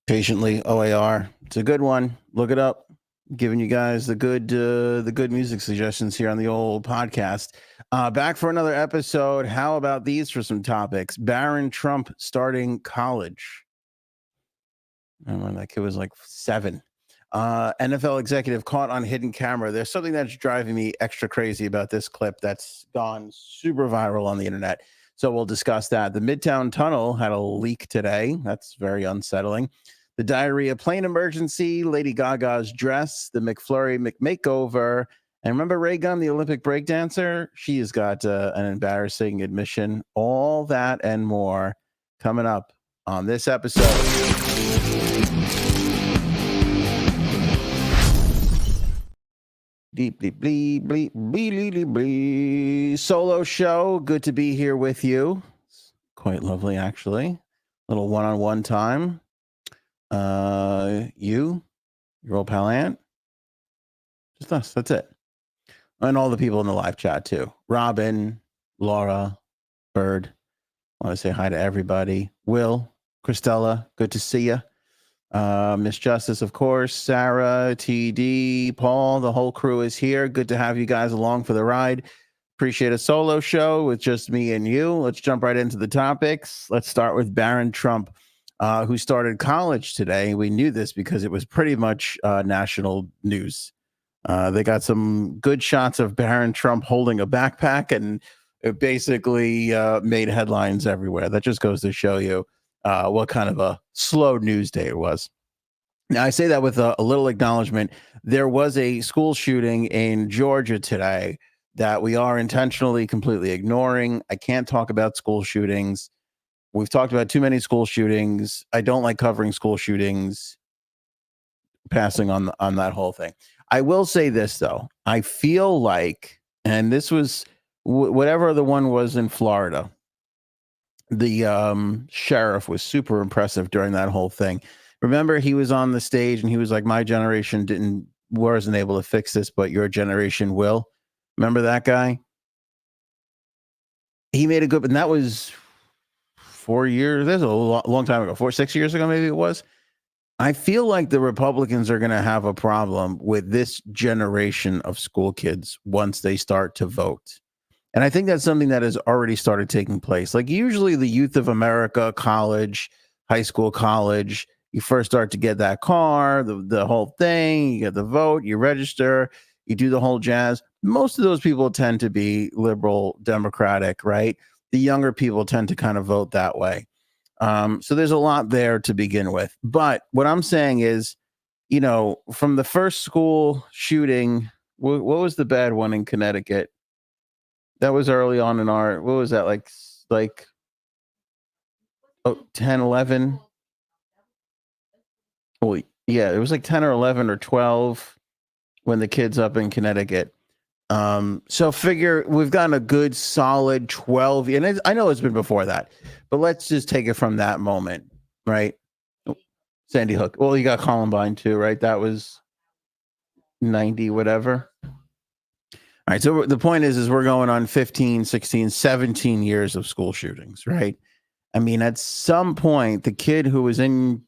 Patiently OAR. It's a good one. Look it up. Giving you guys the good music suggestions here on the old podcast. Back for another episode. How about these for some topics? Barron Trump starting college. I remember that kid was like 7. NFL executive caught on hidden camera. There's something that's driving me extra crazy about this clip that's gone super viral on the internet. So we'll discuss that. The Midtown Tunnel had a leak today. That's very unsettling. The Diarrhea plane emergency, Lady Gaga's dress, the McFlurry Makeover, and remember Raygun the Olympic Breakdancer? She has got an embarrassing admission. All that and more coming up on this episode. Solo show. Good to be here with you. It's quite lovely, actually. Little one-on-one time. You, your old pal Ant, just us. That's it. And all the people in the live chat too. Robin, Laura, Bird. I want to say hi to everybody. Will, Christella, good to see you. Miss Justice, of course, Sarah, TD, Paul, the whole crew is here. Good to have you guys along for the ride. Appreciate a solo show with just me and you. Let's jump right into the topics. Let's start with Barron Trump, who started college today. We knew this because it was pretty much national news. They got some good shots of Barron Trump holding a backpack, and it basically made headlines everywhere. That just goes to show you what kind of a slow news day it was. Now, I say that with a little acknowledgement. There was a school shooting in Georgia today that we are intentionally completely ignoring. I can't talk about school shootings. We've talked about too many school shootings. I don't like covering school shootings, passing on that whole thing. I will say this, though. I feel like, and this was whatever the one was in Florida, the sheriff was super impressive during that whole thing. Remember, he was on the stage and he was like, my generation wasn't able to fix this, but your generation will. Remember that guy? He made a good, and that was 4 years. That's a long time ago. 6 years ago, maybe it was. I feel like the Republicans are going to have a problem with this generation of school kids once they start to vote. And I think that's something that has already started taking place. Like usually the youth of America, college, high school, college, you first start to get that car, the whole thing, you get the vote, you register, you do the whole jazz. Most of those people tend to be liberal, democratic, right? The younger people tend to kind of vote that way. So there's a lot there to begin with. But what I'm saying is, from the first school shooting, what was the bad one in Connecticut? That was early on in what was that, like 10, 11? Well, yeah, it was like 10 or 11 or 12 when the kid's up in Connecticut. So figure we've gotten a good solid 12, and I know it's been before that, but let's just take it from that moment, right? Sandy Hook. Well, you got Columbine too, right? That was 90, whatever. All right. So the point is we're going on 15, 16, 17 years of school shootings, right? I mean, at some point, the kid who was in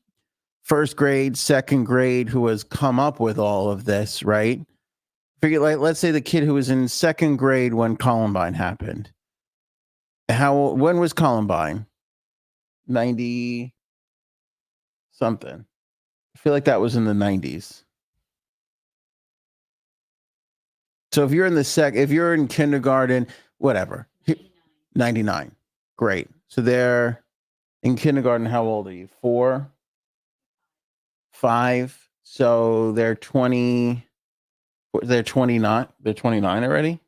first grade, second grade, who has come up with all of this, right? Figure, like, let's say the kid who was in second grade when Columbine happened. When was Columbine? 90 something. I feel like that was in the 90s. So if you're in if you're in kindergarten, whatever, 99, great. So they're in kindergarten. How old are you? 4, 5. So they're 20. They're 29. They're 29 already.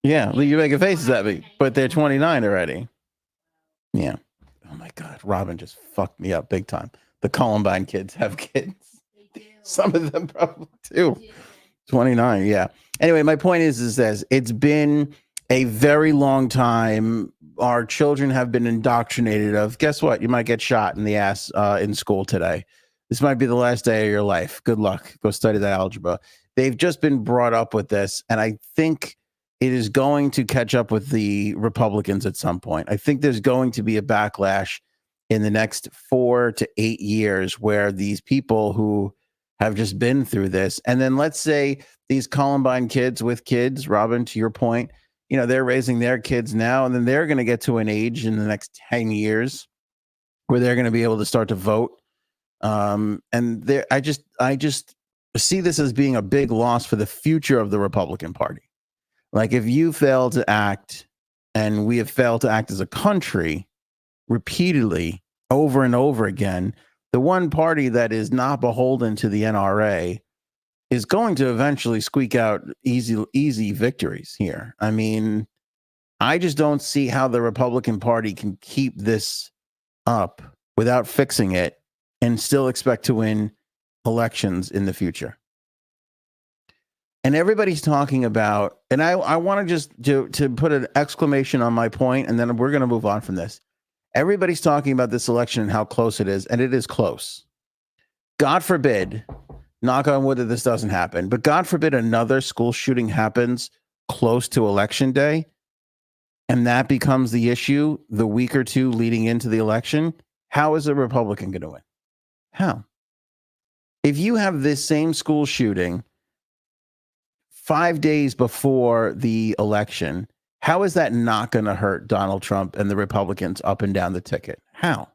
Yeah, you're making faces at me, but they're 29 already. Yeah. Oh my God, Robin just fucked me up big time. The Columbine kids have kids. Some of them probably too. 29, yeah. Anyway, my point is this. It's been a very long time. Our children have been indoctrinated of, guess what? You might get shot in the ass in school today. This might be the last day of your life. Good luck. Go study that algebra. They've just been brought up with this, and I think it is going to catch up with the Republicans at some point. I think there's going to be a backlash in the next 4 to 8 years where these people who have just been through this, and then let's say these Columbine kids with kids, Robin, to your point, they're raising their kids now, and then they're going to get to an age in the next 10 years where they're going to be able to start to vote. And I just see this as being a big loss for the future of the Republican Party. Like, if you fail to act, and we have failed to act as a country repeatedly over and over again, the one party that is not beholden to the NRA is going to eventually squeak out easy victories here. I mean, I just don't see how the Republican Party can keep this up without fixing it and still expect to win elections in the future. And everybody's talking about, and I want to just to put an exclamation on my point, and then we're going to move on from this. Everybody's talking about this election and how close it is, and it is close. God forbid, knock on wood that this doesn't happen, but God forbid another school shooting happens close to election day, and that becomes the issue the week or two leading into the election. How is a Republican going to win? How? If you have this same school shooting 5 days before the election, how is that not going to hurt Donald Trump and the Republicans up and down the ticket? How?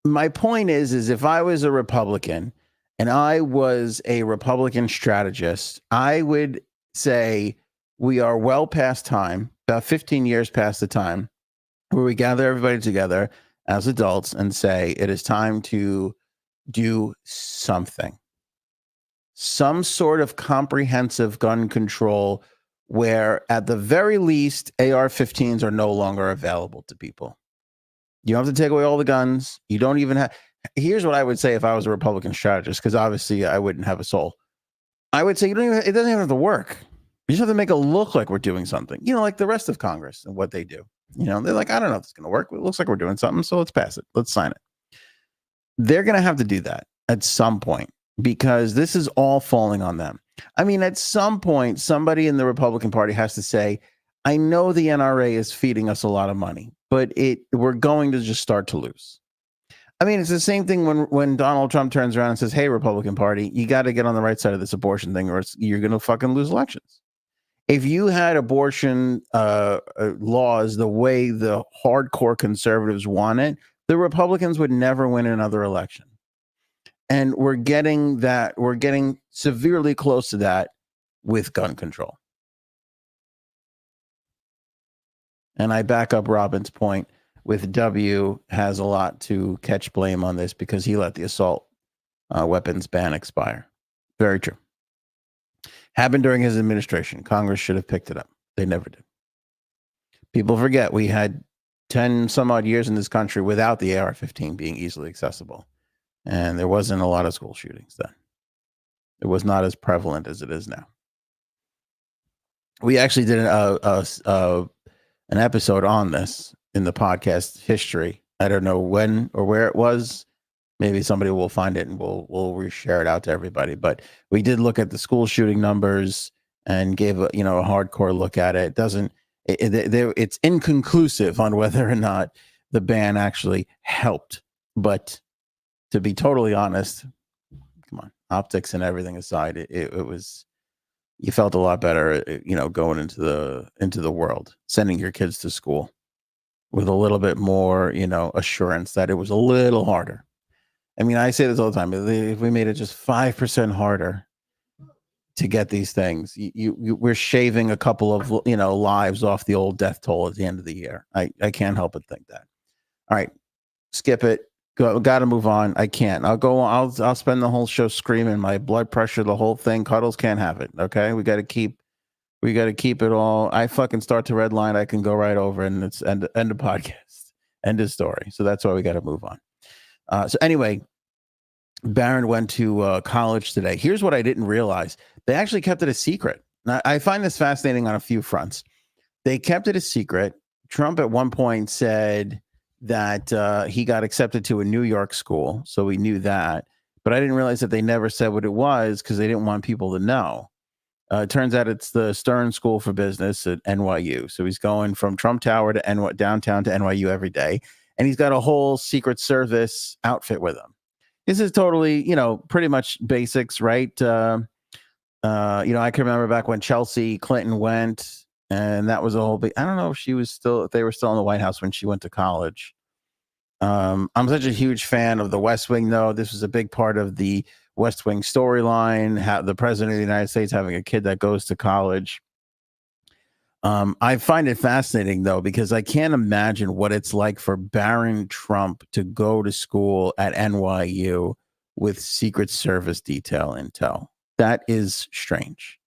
My point is if I was a Republican and I was a Republican strategist, I would say we are well past time, about 15 years past the time, where we gather everybody together as adults and say it is time to do something. Some sort of comprehensive gun control where at the very least AR-15s are no longer available to people. You don't have to take away all the guns. You don't even have. Here's what I would say if I was a Republican strategist, because obviously I wouldn't have a soul. I would say it doesn't even have to work. You just have to make it look like we're doing something, like the rest of Congress and what they do. They're like, I don't know if it's going to work. It looks like we're doing something, so let's pass it. Let's sign it. They're going to have to do that at some point, because this is all falling on them. I mean, at some point, somebody in the Republican Party has to say, I know the NRA is feeding us a lot of money, but we're going to just start to lose. I mean, it's the same thing when Donald Trump turns around and says, hey, Republican Party, you got to get on the right side of this abortion thing or you're going to fucking lose elections. If you had abortion laws the way the hardcore conservatives want it, the Republicans would never win another election. And we're getting severely close to that with gun control. And I back up Robin's point with W has a lot to catch blame on this because he let the assault weapons ban expire. Very true. Happened during his administration. Congress should have picked it up. They never did. People forget we had 10 some odd years in this country without the AR-15 being easily accessible. And there wasn't a lot of school shootings then. It was not as prevalent as it is now. We actually did an episode on this in the podcast history. I don't know when or where it was. Maybe somebody will find it and we'll reshare it out to everybody. But we did look at the school shooting numbers and gave a hardcore look at it. It's inconclusive on whether or not the ban actually helped. But to be totally honest, come on, optics and everything aside, it was, you felt a lot better, going into the world, sending your kids to school with a little bit more, assurance that it was a little harder. I mean, I say this all the time. If we made it just 5% harder to get these things, we're shaving a couple of, lives off the old death toll at the end of the year. I can't help but think that. All right, skip it. Got to move on. I can't. I'll spend the whole show screaming my blood pressure, the whole thing. Cuddles can't have it. Okay, we got to keep it all. I fucking start to red line. I can go right over and it's end of podcast, end of story. So that's why we got to move on. So anyway, Barron went to college today. Here's what I didn't realize: they actually kept it a secret. Now, I find this fascinating on a few fronts. They kept it a secret. Trump at one point said that he got accepted to a New York school, so we knew that. but I didn't realize that they never said what it was because they didn't want people to know. It turns out it's the Stern School for Business at NYU. So he's going from Trump Tower to downtown to NYU every day, and he's got a whole Secret Service outfit with him. This is totally, pretty much basics, right? I can remember back when Chelsea Clinton went, and that was a whole big. I don't know if they were still in the White House when she went to college. I'm such a huge fan of the West Wing, though. This was a big part of the West Wing storyline, the president of the United States having a kid that goes to college. I find it fascinating, though, because I can't imagine what it's like for Barron Trump to go to school at NYU with Secret Service detail intel. That is strange,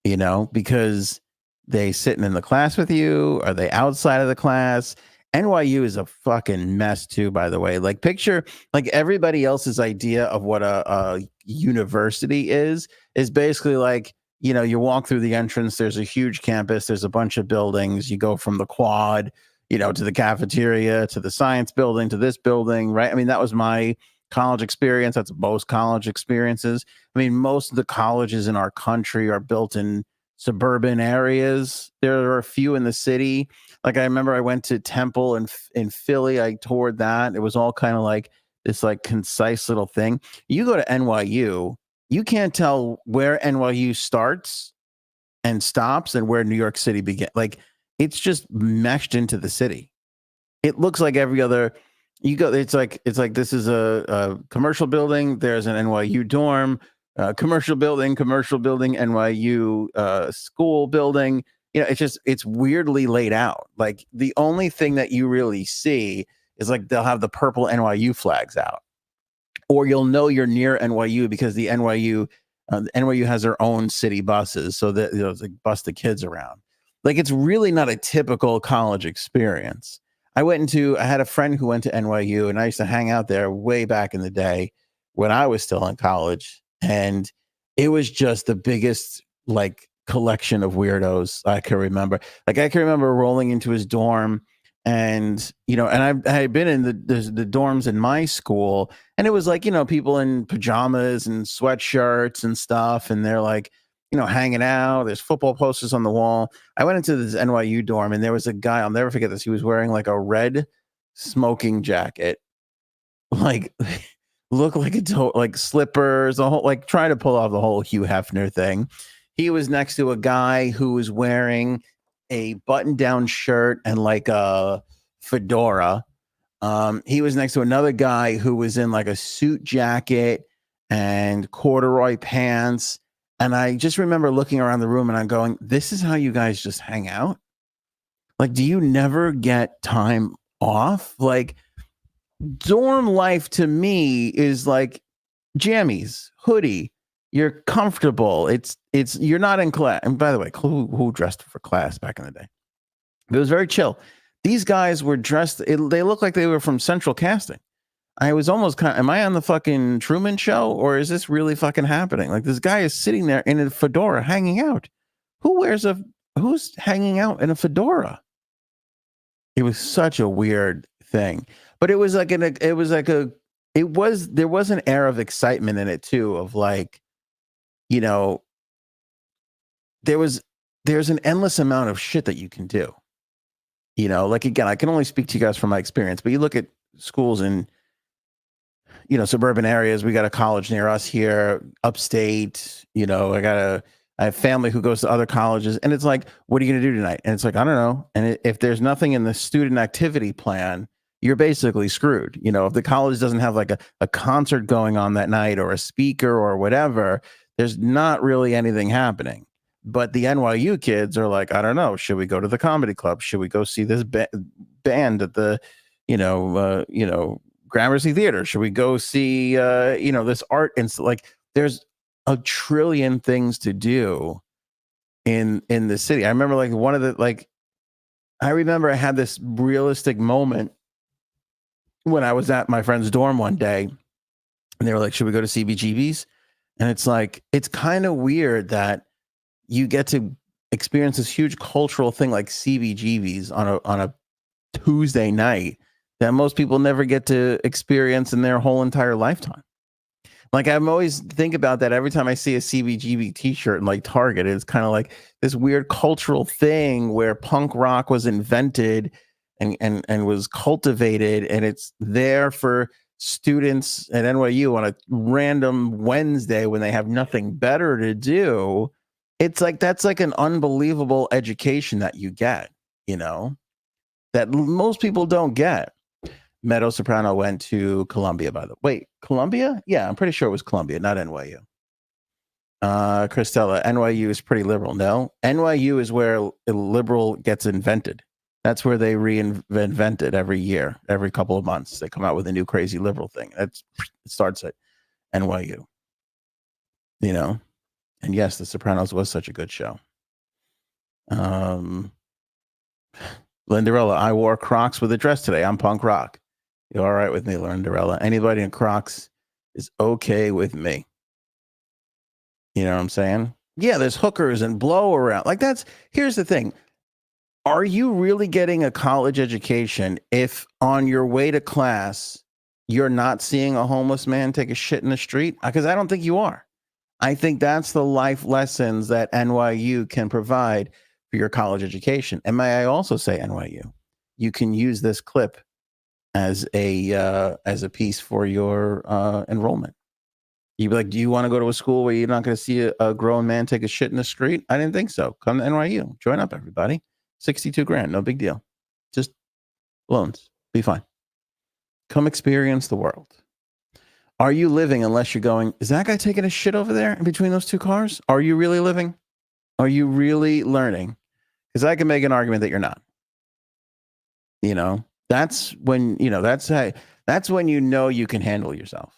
because they sitting in the class with you? Are they outside of the class? NYU is a fucking mess too, by the way. Like, picture like everybody else's idea of what a university is basically like, you walk through the entrance, there's a huge campus, there's a bunch of buildings, you go from the quad, to the cafeteria, to the science building, to this building, right? I mean, that was my college experience. That's most college experiences. I mean, most of the colleges in our country are built in suburban areas. There are a few in the city. Like, I remember I went to Temple in Philly. I toured that. It was all kind of like this like concise little thing. You go to NYU, you can't tell where NYU starts and stops and where New York City begins. Like, it's just meshed into the city. It looks like every other. You go. It's like this is a commercial building. There's an NYU dorm. Commercial building, NYU school building. It's weirdly laid out. Like, the only thing that you really see is like they'll have the purple NYU flags out, or you'll know you're near NYU because the NYU has their own city buses, so that it's like bus the kids around. Like, it's really not a typical college experience. I had a friend who went to NYU, and I used to hang out there way back in the day when I was still in college. And it was just the biggest like collection of weirdos I can remember. Like, I can remember rolling into his dorm, and I had been in the dorms in my school, and it was like, people in pajamas and sweatshirts and stuff, and they're like, hanging out. There's football posters on the wall. I went into this NYU dorm, and there was a guy, I'll never forget this. He was wearing like a red smoking jacket, like look like like slippers, a whole, like trying to pull off the whole Hugh Hefner thing. He was next to a guy who was wearing a button-down shirt and like a fedora. He was next to another guy who was in like a suit jacket and corduroy pants. And I just remember looking around the room and I'm going, this is how you guys just hang out? Like, do you never get time off? Like, dorm life to me is like jammies, hoodie. You're comfortable. It's you're not in class. And by the way, who dressed for class back in the day? It was very chill. These guys were dressed. They looked like they were from Central Casting. I was almost am I on the fucking Truman Show, or is this really fucking happening? Like, this guy is sitting there in a fedora hanging out. Who's hanging out in a fedora? It was such a weird thing, but there was an air of excitement in it too, of like, there's an endless amount of shit that you can do. Like, again, I can only speak to you guys from my experience, but you look at schools in, suburban areas. We got a college near us here, upstate. I have family who goes to other colleges, and it's like, what are you going to do tonight? And it's like, I don't know. And if there's nothing in the student activity plan, you're basically screwed. If the college doesn't have like a concert going on that night, or a speaker or whatever, there's not really anything happening. But the NYU kids are like, I don't know. Should we go to the comedy club? Should we go see this band at the, Gramercy Theater? Should we go see, this art? And like, there's a trillion things to do in the city. I remember like I had this realistic moment when I was at my friend's dorm one day, and they were like, should we go to CBGB's? And it's like, it's kind of weird that you get to experience this huge cultural thing like CBGB's on a Tuesday night that most people never get to experience in their whole entire lifetime. Like I'm always think about that every time I see a CBGB T-shirt in like Target. It's kind of like this weird cultural thing where punk rock was invented and was cultivated, and it's there for students at NYU on a random Wednesday when they have nothing better to do. It's like that's like an unbelievable education that you get, that most people don't get. Meadow Soprano went to Columbia, by the way. Wait, Columbia? Yeah, I'm pretty sure it was Columbia, not NYU. Christella, NYU is pretty liberal. No, NYU is where a liberal gets invented. That's where they reinvent it every year, every couple of months. They come out with a new crazy liberal thing. It starts at NYU, And yes, The Sopranos was such a good show. Lindarella, I wore Crocs with a dress today. I'm punk rock. You're all right with me, Lindarella. Anybody in Crocs is okay with me. You know what I'm saying? Yeah, there's hookers and blow around. Like here's the thing. Are you really getting a college education if on your way to class, you're not seeing a homeless man take a shit in the street? Because I don't think you are. I think that's the life lessons that NYU can provide for your college education. And may I also say, NYU, you can use this clip as a piece for your enrollment. You'd be like, do you want to go to a school where you're not going to see a grown man take a shit in the street? I didn't think so. Come to NYU. Join up, everybody. 62 grand. No big deal. Just loans. Be fine. Come experience the world. Are you living unless you're going, is that guy taking a shit over there in between those two cars? Are you really living? Are you really learning? Because I can make an argument that you're not. That's when, that's when you can handle yourself.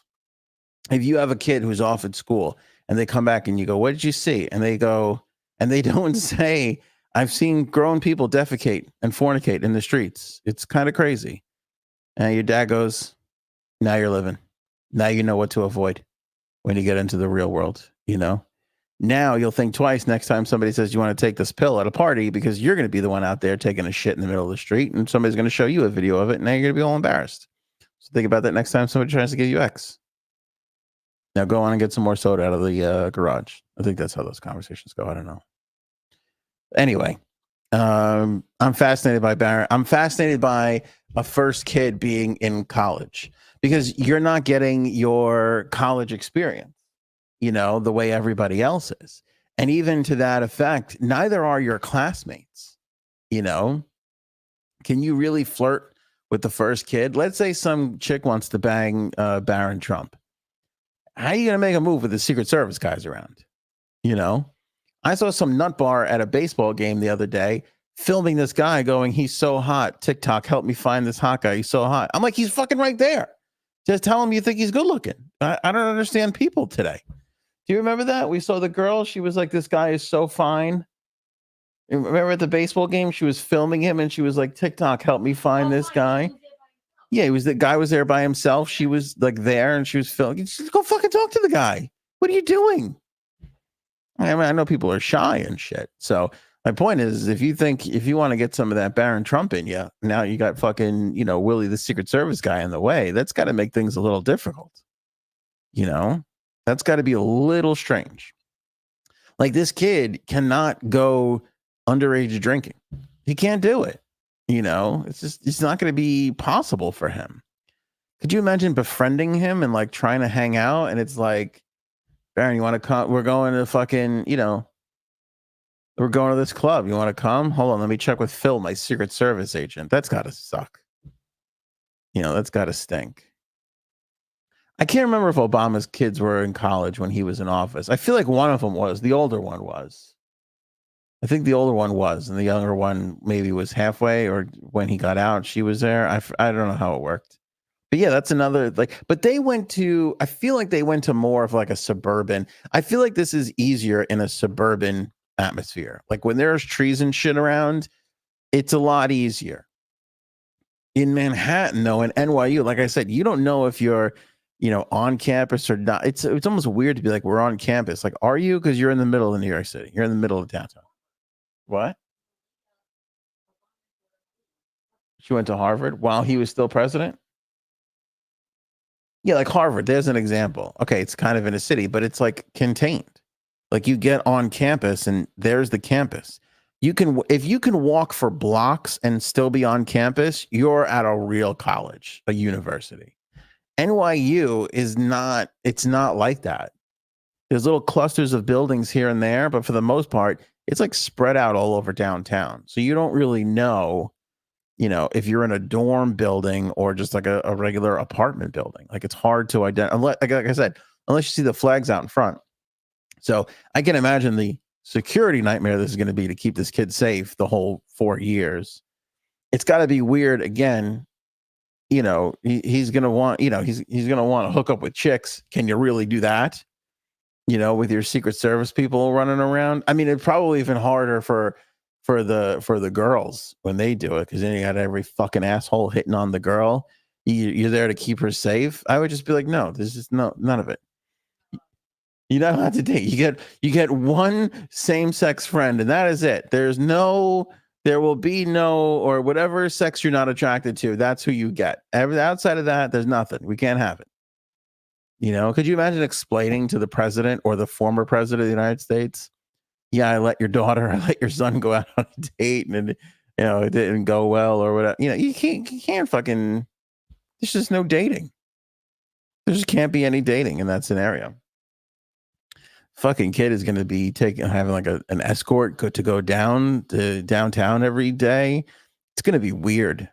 If you have a kid who's off at school and they come back and you go, what did you see? And they go, and they don't say, I've seen grown people defecate and fornicate in the streets. It's kind of crazy. And your dad goes, now you're living. Now you know what to avoid when you get into the real world, Now you'll think twice next time somebody says you want to take this pill at a party, because you're going to be the one out there taking a shit in the middle of the street, and somebody's going to show you a video of it, and now you're going to be all embarrassed. So think about that next time somebody tries to give you X. Now go on and get some more soda out of the garage. I think that's how those conversations go. I don't know. Anyway, I'm fascinated by Barron. I'm fascinated by a first kid being in college, because you're not getting your college experience, the way everybody else is. And even to that effect, neither are your classmates. Can you really flirt with the first kid? Let's say some chick wants to bang Barron Trump. How are you going to make a move with the Secret Service guys around? I saw some nut bar at a baseball game the other day filming this guy going, he's so hot. TikTok, help me find this hot guy. He's so hot. I'm like, he's fucking right there. Just tell him you think he's good looking. I don't understand people today. Do you remember that? We saw the girl. She was like, this guy is so fine. Remember at the baseball game, she was filming him and she was like, TikTok, help me find this guy. Yeah, the guy was there by himself. She was like there and she was filming. Just go fucking talk to the guy. What are you doing? I mean, I know people are shy and shit. So my point is, if you want to get some of that Barron Trump in you, now you got fucking, Willie, the Secret Service guy in the way. That's got to make things a little difficult. That's got to be a little strange. Like, this kid cannot go underage drinking. He can't do it. It's not going to be possible for him. Could you imagine befriending him and like trying to hang out? And it's like, Barron, you want to come? We're going to fucking, we're going to this club. You want to come? Hold on. Let me check with Phil, my Secret Service agent. That's got to suck. That's got to stink. I can't remember if Obama's kids were in college when he was in office. I feel like one of them was. The older one was. I think the older one was, and the younger one maybe was halfway, or when he got out, she was there. I don't know how it worked. But yeah, that's another, but I feel like they went to more of like a suburban. I feel like this is easier in a suburban atmosphere. Like when there's trees and shit around, it's a lot easier. In Manhattan, though, in NYU, like I said, you don't know if you're, on campus or not. It's almost weird to be like, we're on campus. Like, are you? Because you're in the middle of New York City. You're in the middle of downtown. What? She went to Harvard while he was still president? Yeah, like Harvard, there's an example. Okay, it's kind of in a city, but it's like contained. Like you get on campus and there's the campus. If you can walk for blocks and still be on campus, you're at a real college, a university. NYU is not, it's not like that. There's little clusters of buildings here and there, but for the most part, it's like spread out all over downtown. So you don't really know, if you're in a dorm building or just like a regular apartment building. Like it's hard to identify, like I said, unless you see the flags out in front. So I can imagine the security nightmare this is going to be to keep this kid safe the whole 4 years. It's got to be weird again. He's going to want, he's going to want to hook up with chicks. Can you really do that? With your Secret Service people running around. I mean, it's probably even harder for the girls when they do it, because then you got every fucking asshole hitting on the girl. You're there to keep her safe. I would just be like, no, there's just none of it. You don't have to date. You get one same-sex friend, and that is it. There will be no, or whatever sex you're not attracted to, that's who you get. Outside of that, there's nothing. We can't have it. Could you imagine explaining to the president or the former president of the United States, yeah, I let your son go out on a date and it didn't go well or whatever. You can't fucking, there's just no dating. There just can't be any dating in that scenario. Fucking kid is going to be having like an escort to go down to downtown every day. It's going to be weird.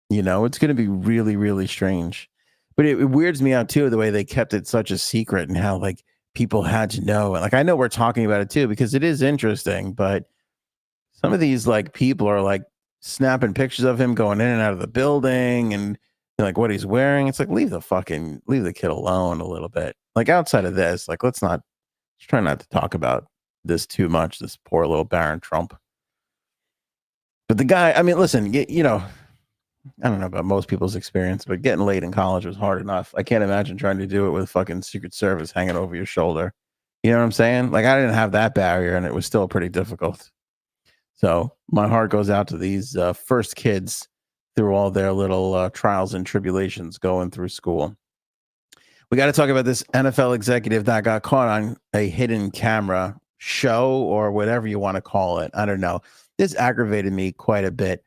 It's going to be really, really strange. But it weirds me out too, the way they kept it such a secret and how like people had to know. And like, I know we're talking about it too, because it is interesting, but some of these like people are like snapping pictures of him going in and out of the building and like what he's wearing. It's like, leave the kid alone a little bit. Like outside of this, like, let's try not to talk about this too much. This poor little Barron Trump. But the guy, I mean, listen, I don't know about most people's experience, but getting laid in college was hard enough. I can't imagine trying to do it with fucking Secret Service hanging over your shoulder. You know what I'm saying? Like, I didn't have that barrier, and it was still pretty difficult. So my heart goes out to these first kids through all their little trials and tribulations going through school. We got to talk about this NFL executive that got caught on a hidden camera show, or whatever you want to call it. I don't know. This aggravated me quite a bit.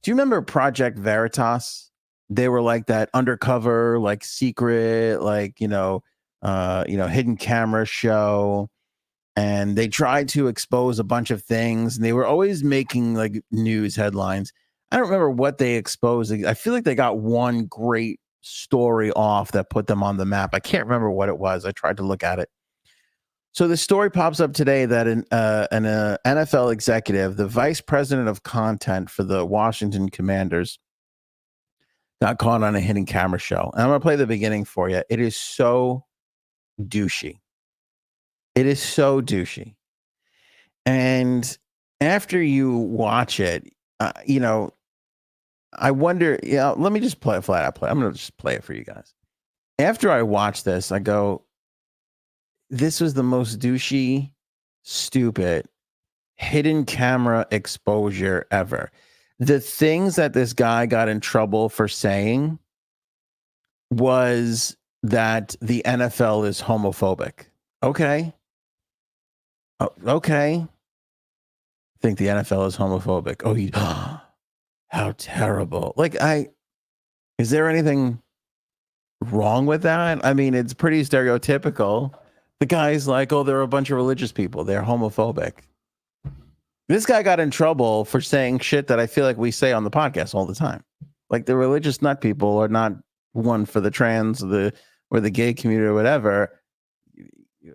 Do you remember Project Veritas? They were like that undercover, like secret, like, hidden camera show. And they tried to expose a bunch of things. And they were always making like news headlines. I don't remember what they exposed. I feel like they got one great story off that put them on the map. I can't remember what it was. I tried to look at it. So the story pops up today that an NFL executive, the vice president of content for the Washington Commanders, got caught on a hidden camera show. And I'm going to play the beginning for you. It is so douchey. It is so douchey. And after you watch it, I wonder, let me just play a flat out play. I'm going to just play it for you guys. After I watch this, I go, this was the most douchey, stupid, hidden camera exposure ever. The things that this guy got in trouble for saying was that the NFL is homophobic. Okay. Okay. I think the NFL is homophobic. Oh, how terrible. Like, is there anything wrong with that? I mean, it's pretty stereotypical. The guy's like, oh, they're a bunch of religious people. They're homophobic. This guy got in trouble for saying shit that I feel like we say on the podcast all the time. Like, the religious nut people are not one for the trans or the gay community or whatever.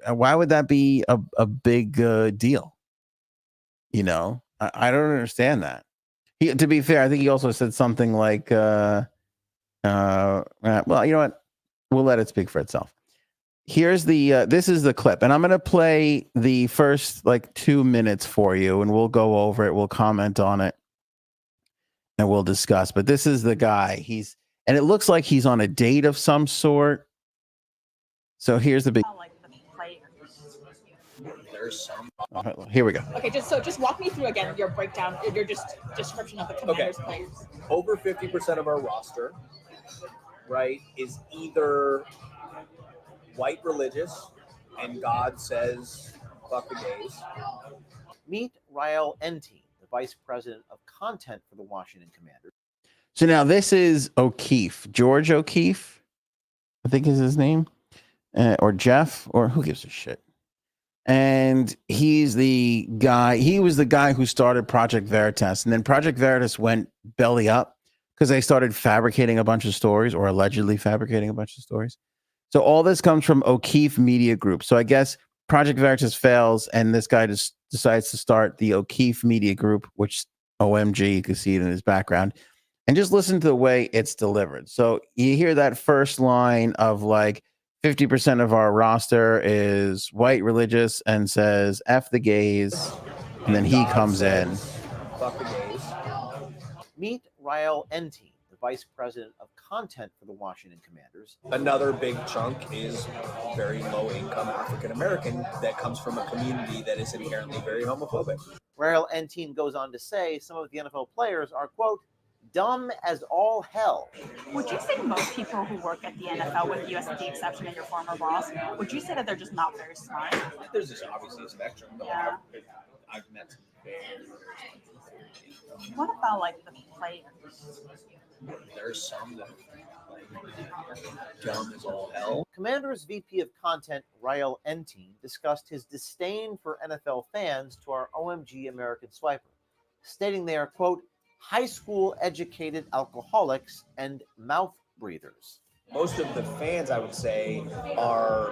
Why would that be a big deal? I don't understand that. To be fair, I think he also said something like, well, you know what? We'll let it speak for itself. Here's this is the clip, and I'm going to play the first 2 minutes for you, and we'll go over it. We'll comment on it and we'll discuss, but this is the guy. And it looks like he's on a date of some sort. So here's the big, here we go. Okay, just walk me through again your breakdown, your description of the Commanders players. Over 50% of our roster right, is either white religious and God says, fuck the gays. Meet Rael Enteen, the vice president of content for the Washington Commanders. So now this is O'Keefe, George O'Keefe, I think is his name, or Jeff, or who gives a shit. And he's the guy. He was the guy who started Project Veritas, and then Project Veritas went belly up because they started fabricating a bunch of stories, or allegedly fabricating a bunch of stories. So all this comes from O'Keefe Media Group. So I guess Project Veritas fails, and this guy just decides to start the O'Keefe Media Group, which OMG, you can see it in his background. And just listen to the way it's delivered. So you hear that first line of like 50% of our roster is white religious and says F the gays. And then he God comes in. says, fuck the gays. Meet Rael Enteen, the vice president of content for the Washington Commanders. Another big chunk is very low income African American that comes from a community that is inherently very homophobic. Rael Enteen goes on to say some of the NFL players are, quote, dumb as all hell. Would you say most people who work at the NFL, with you as the exception of your former boss, would you say that they're just not very smart? There's just obviously a spectrum. But Yeah. I've met some very smart people. What about like the players? There's some that are dumb as all hell. Commanders VP of content Rael Enteen discussed his disdain for NFL fans to our OMG American Swiper, stating they are, quote, high school educated alcoholics and mouth breathers. Most of the fans, I would say, are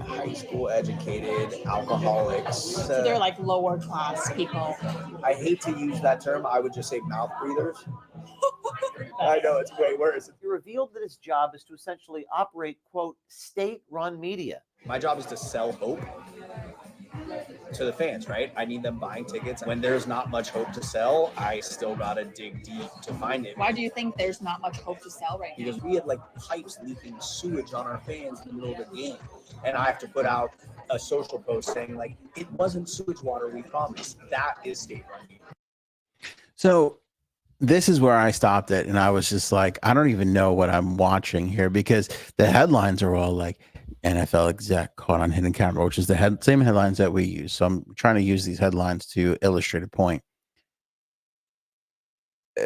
high school educated alcoholics. So they're like lower class people. I hate to use that term. I would just say mouth breathers. I know it's way worse. He revealed that his job is to essentially operate, quote, state-run media. My job is to sell hope to the fans, right? I need them buying tickets. When there's not much hope to sell, I still gotta dig deep to find it. Why do you think there's not much hope to sell right now? Because we had like pipes leaking sewage on our fans in the middle of the game. And I have to put out a social post saying like, it wasn't sewage water, we promised. That is state-run media. So this is where I stopped it. And I was just like, I don't even know what I'm watching here, because the headlines are all like, NFL exec caught on hidden camera, which is the same headlines that we use. So I'm trying to use these headlines to illustrate a point.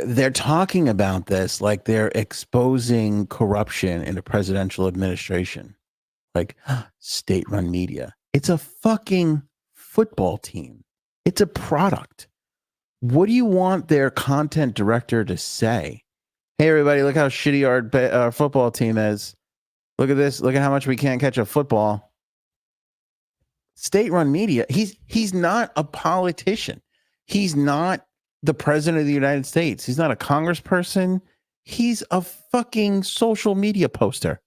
They're talking about this like they're exposing corruption in a presidential administration, like state-run media. It's a fucking football team. It's a product. What do you want their content director to say? Hey, everybody, look how shitty our football team is. Look at this. Look at how much we can't catch a football. State-run media. He's not a politician. He's not the president of the United States. He's not a congressperson. He's a fucking social media poster.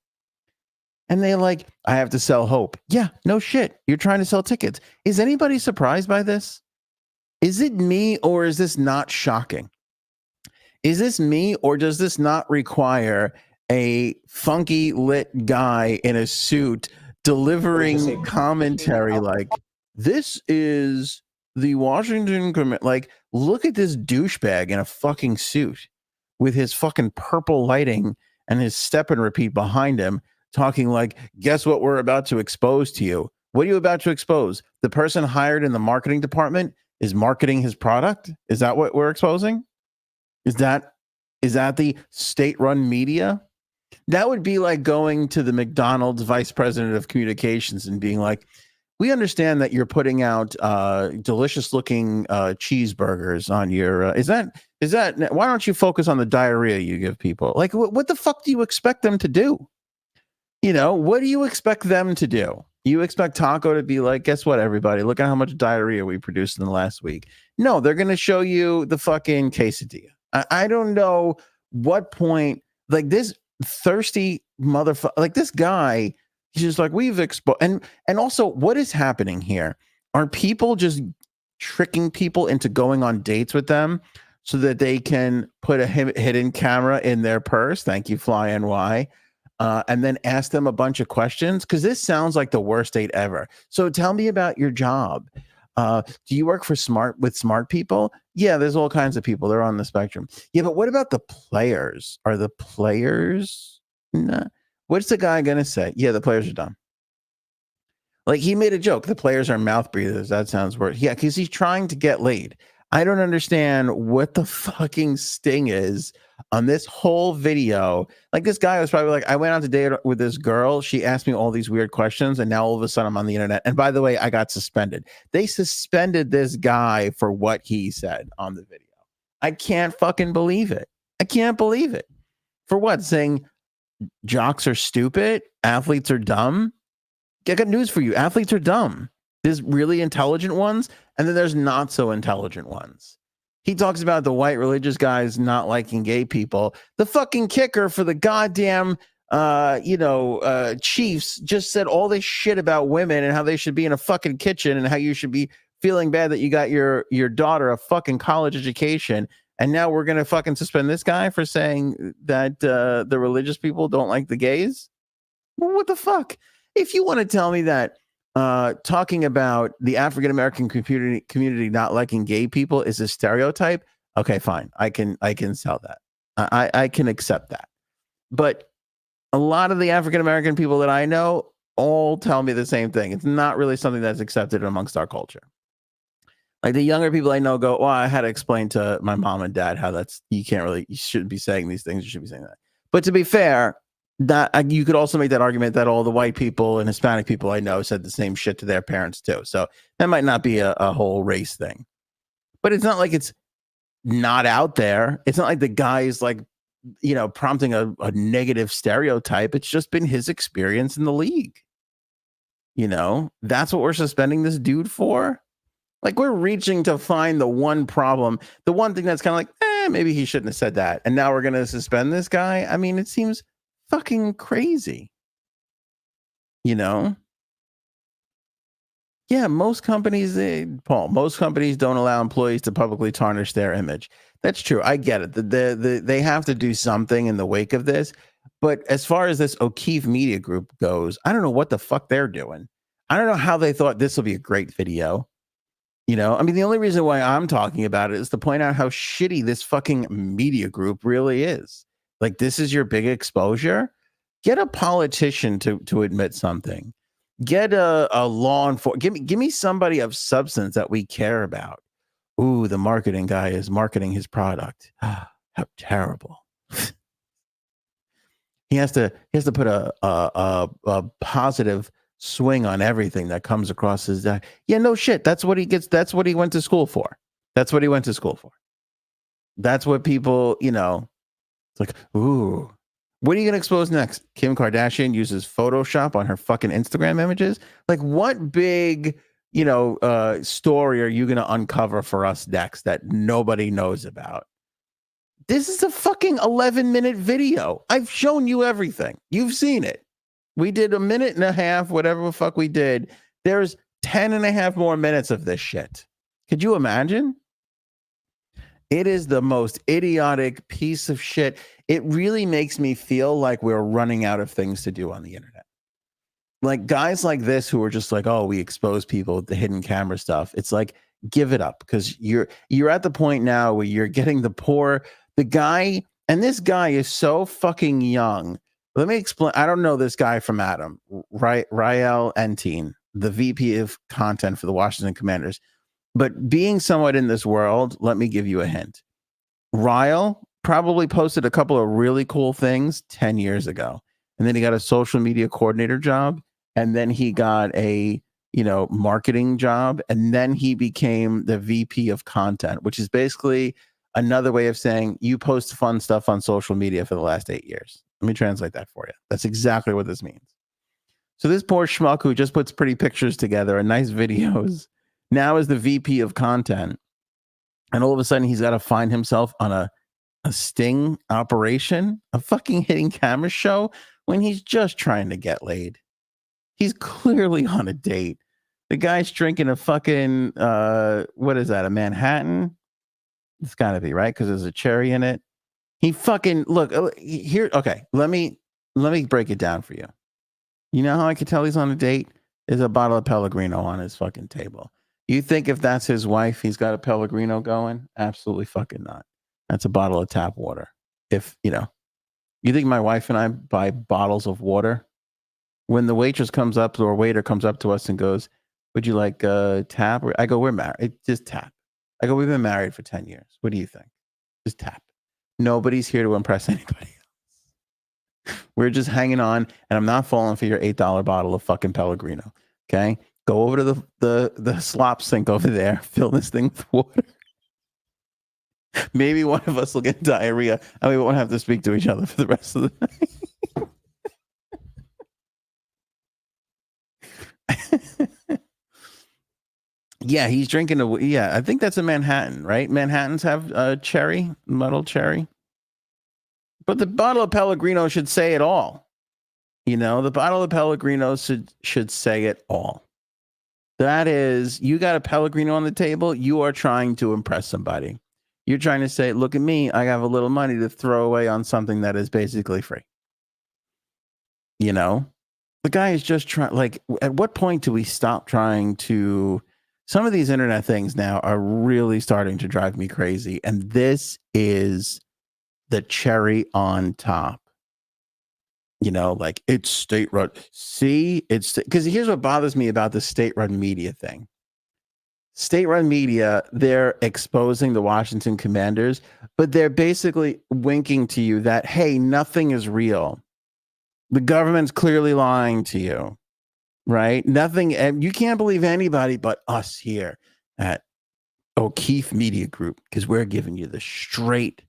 And they like, I have to sell hope. Yeah, no shit. You're trying to sell tickets. Is anybody surprised by this? Is it me, or is this not shocking? Is this me, or does this not require a funky lit guy in a suit delivering commentary like, this is the Washington Command? Like, look at this douchebag in a fucking suit with his fucking purple lighting and his step and repeat behind him, talking like, guess what we're about to expose to you? What are you about to expose? The person hired in the marketing department is marketing his product? Is that what we're exposing? Is that the state-run media? That would be like going to the McDonald's vice president of communications and being like, we understand that you're putting out delicious looking cheeseburgers on your, is that, why don't you focus on the diarrhea you give people? Like, what the fuck do you expect them to do? You know, what do you expect them to do? You expect Taco to be like, guess what, everybody? Look at how much diarrhea we produced in the last week. No, they're going to show you the fucking quesadilla. I don't know what point, like this thirsty motherfucker, like this guy, he's just like, we've exposed. And also, what is happening here? Are people just tricking people into going on dates with them so that they can put a hidden camera in their purse? Thank you, Fly NY. And then ask them a bunch of questions, because this sounds like the worst date ever. So tell me about your job. Do you work for smart people? Yeah, there's all kinds of people. They're on the spectrum. Yeah, but what about the players? Are the players? Nah. What's the guy gonna say? Yeah, the players are dumb. Like he made a joke. The players are mouth breathers. That sounds worse. Yeah, because he's trying to get laid. I don't understand what the fucking sting is on this whole video. Like this guy was probably like, I went on to date with this girl. She asked me all these weird questions, and now all of a sudden I'm on the internet. And by the way, I got suspended. They suspended this guy for what he said on the video. I can't fucking believe it. I can't believe it. For what? Saying jocks are stupid, athletes are dumb. I got news for you. Athletes are dumb. There's really intelligent ones, and then there's not so intelligent ones. He talks about the white religious guys not liking gay people. The fucking kicker for the goddamn, Chiefs just said all this shit about women and how they should be in a fucking kitchen and how you should be feeling bad that you got your daughter a fucking college education. And now we're going to fucking suspend this guy for saying that the religious people don't like the gays? Well, what the fuck? If you want to tell me that talking about the African-American community not liking gay people is a stereotype, okay, fine. I can sell that. I can accept that. But a lot of the African-American people that I know all tell me the same thing. It's not really something that's accepted amongst our culture. Like the younger people I know go, well, I had to explain to my mom and dad how you shouldn't be saying these things. You should be saying that. But to be fair, that you could also make that argument that all the white people and Hispanic people I know said the same shit to their parents too. So that might not be a whole race thing, but it's not like it's not out there. It's not like the guy is like, prompting a negative stereotype. It's just been his experience in the league. That's what we're suspending this dude for. Like we're reaching to find the one problem, the one thing that's kind of like, maybe he shouldn't have said that. And now we're going to suspend this guy. I mean, it seems fucking crazy. Yeah, most companies don't allow employees to publicly tarnish their image. That's true. I get it. They have to do something in the wake of this. But as far as this O'Keefe Media Group goes, I don't know what the fuck they're doing. I don't know how they thought this will be a great video. I mean, the only reason why I'm talking about it is to point out how shitty this fucking media group really is. Like, this is your big exposure. Get a politician to admit something. Get a law enforcement. Give me somebody of substance that we care about. Ooh, the marketing guy is marketing his product. How terrible. He has to put a positive swing on everything that comes across his desk. Yeah, no shit. That's what he gets. That's what he went to school for. That's what people, it's like, ooh, what are you going to expose next? Kim Kardashian uses Photoshop on her fucking Instagram images. Like, what big, story are you going to uncover for us next that nobody knows about? This is a fucking 11-minute video. I've shown you everything. You've seen it. We did a minute and a half, whatever the fuck we did. There's 10 and a half more minutes of this shit. Could you imagine? It is the most idiotic piece of shit. It really makes me feel like we're running out of things to do on the internet. Like guys like this who are just like, oh, we expose people with the hidden camera stuff. It's like, give it up, because you're at the point now where you're getting the guy, and this guy is so fucking young. Let me explain. I don't know this guy from Adam, Rael Entine, the VP of content for the Washington Commanders. But being somewhat in this world, let me give you a hint. Rael probably posted a couple of really cool things 10 years ago. And then he got a social media coordinator job. And then he got a, marketing job. And then he became the VP of content, which is basically another way of saying you post fun stuff on social media for the last 8 years. Let me translate that for you. That's exactly what this means. So this poor schmuck who just puts pretty pictures together and nice videos now is the VP of content. And all of a sudden he's got to find himself on a sting operation, a fucking hidden camera show when he's just trying to get laid. He's clearly on a date. The guy's drinking a fucking, what is that, a Manhattan? It's got to be, right? Because there's a cherry in it. He fucking, look, here, okay, let me break it down for you. You know how I could tell he's on a date? There's a bottle of Pellegrino on his fucking table. You think if that's his wife, he's got a Pellegrino going? Absolutely fucking not. That's a bottle of tap water. If, you think my wife and I buy bottles of water? When the waitress comes up or waiter comes up to us and goes, would you like tap? I go, we're married. Just tap. I go, we've been married for 10 years. What do you think? Just tap. Nobody's here to impress anybody else. We're just hanging on, and I'm not falling for your $8 bottle of fucking Pellegrino. Okay? Go over to the slop sink over there. Fill this thing with water. Maybe one of us will get diarrhea, and we won't have to speak to each other for the rest of the night. Yeah, he's drinking I think that's a Manhattan, right? Manhattans have cherry, muddled cherry. But the bottle of Pellegrino should say it all. The bottle of Pellegrino should say it all. That is, you got a Pellegrino on the table, you are trying to impress somebody. You're trying to say, look at me, I have a little money to throw away on something that is basically free. The guy is just trying, at what point do we stop trying to... Some of these internet things now are really starting to drive me crazy. And this is the cherry on top. It's state-run. See, because here's what bothers me about the state-run media thing. State-run media, they're exposing the Washington Commanders, but they're basically winking to you that, hey, nothing is real. The government's clearly lying to you. Right? Nothing. You can't believe anybody but us here at O'Keefe Media Group, because we're giving you the straight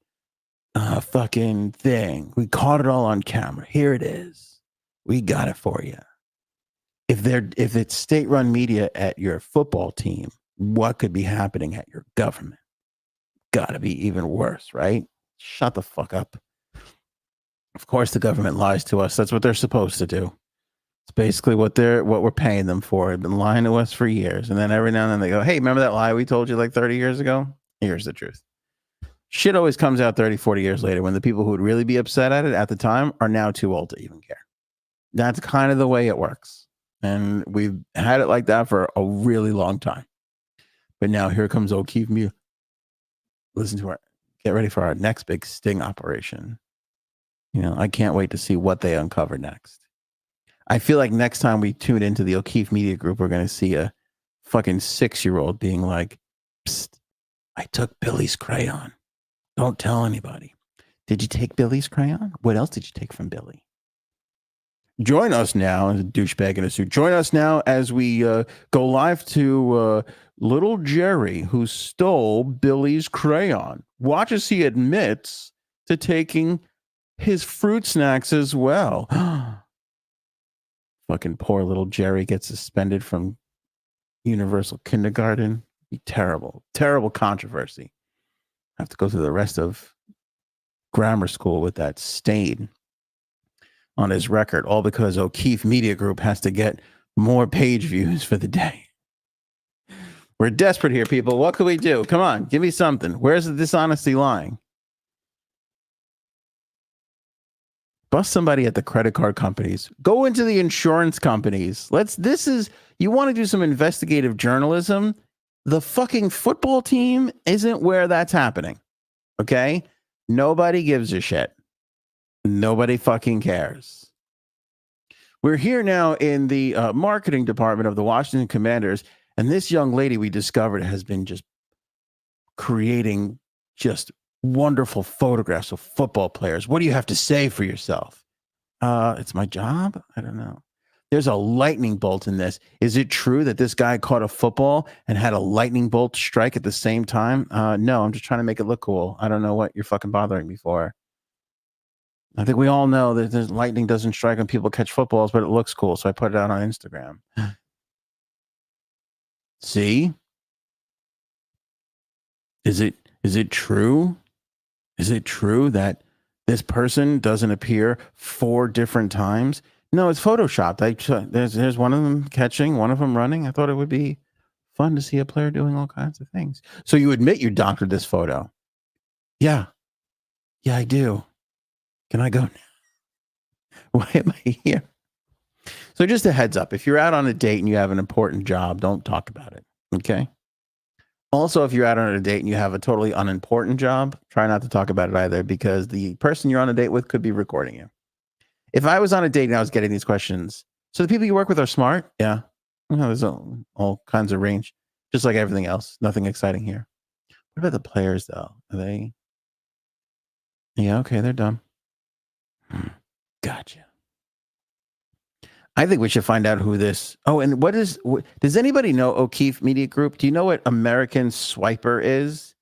fucking thing. We caught it all on camera. Here it is. We got it for you. If it's state-run media at your football team, what could be happening at your government? Got to be even worse, right? Shut the fuck up. Of course, the government lies to us. That's what they're supposed to do. It's basically what we're paying them for. They've been lying to us for years. And then every now and then they go, hey, remember that lie we told you like 30 years ago? Here's the truth. Shit always comes out 30, 40 years later when the people who would really be upset at it at the time are now too old to even care. That's kind of the way it works. And we've had it like that for a really long time. But now here comes O'Keefe Media. Listen to get ready for our next big sting operation. I can't wait to see what they uncover next. I feel like next time we tune into the O'Keefe Media Group, we're going to see a fucking 6-year-old being like, psst, I took Billy's crayon. Don't tell anybody. Did you take Billy's crayon? What else did you take from Billy? Join us now, as a douchebag in a suit. Join us now as we go live to little Jerry, who stole Billy's crayon. Watch as he admits to taking his fruit snacks as well. Fucking poor little Jerry gets suspended from universal kindergarten. Be terrible, terrible controversy. Have to go through the rest of grammar school with that stain on his record, all because O'Keefe Media Group has to get more page views for the day. We're desperate here, people. What can we do? Come on, give me something. Where's the dishonesty lying? Bust somebody at the credit card companies. Go into the insurance companies. You want to do some investigative journalism? The fucking football team isn't where that's happening. Okay? Nobody gives a shit. Nobody fucking cares. We're here now in the marketing department of the Washington Commanders, and this young lady we discovered has been just creating just wonderful photographs of football players. What do you have to say for yourself? It's my job? I don't know. There's a lightning bolt in this. Is it true that this guy caught a football and had a lightning bolt strike at the same time? No, I'm just trying to make it look cool. I don't know what you're fucking bothering me for. I think we all know that the lightning doesn't strike when people catch footballs, but it looks cool. So I put it out on Instagram. See? Is it true? Is it true that this person doesn't appear 4 different times? No, it's photoshopped. There's one of them catching, one of them running. I thought it would be fun to see a player doing all kinds of things. So you admit you doctored this photo? Yeah, I do. Can I go now? Why am I here? So just a heads up, if you're out on a date and you have an important job, don't talk about it. Okay. Also, if you're out on a date and you have a totally unimportant job, try not to talk about it either, because the person you're on a date with could be recording you. If I was on a date and I was getting these questions, so the people you work with are smart? Yeah. There's all kinds of range, just like everything else. Nothing exciting here. What about the players, though? Are they? Yeah, okay, they're dumb. Gotcha. I think we should find out who this. Oh, and does anybody know O'Keefe Media Group? Do you know what American Swiper is?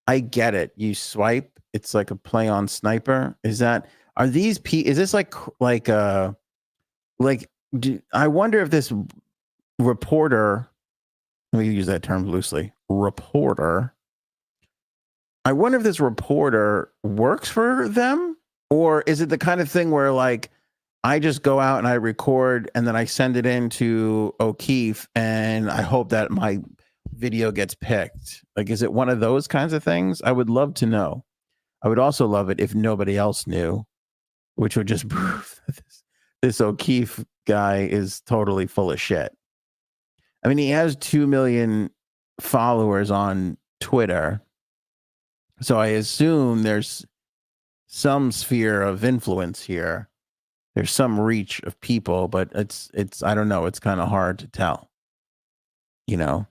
I get it. You swipe. It's like a play on sniper. Is this like I wonder if this reporter, let me use that term loosely, reporter. I wonder if this reporter works for them, or is it the kind of thing where like, I just go out and I record and then I send it in to O'Keefe and I hope that my video gets picked. Like, is it one of those kinds of things? I would love to know. I would also love it if nobody else knew, which would just prove that this O'Keefe guy is totally full of shit. I mean, he has 2 million followers on Twitter. So I assume there's some sphere of influence here. There's some reach of people, but it's I don't know. It's kind of hard to tell, And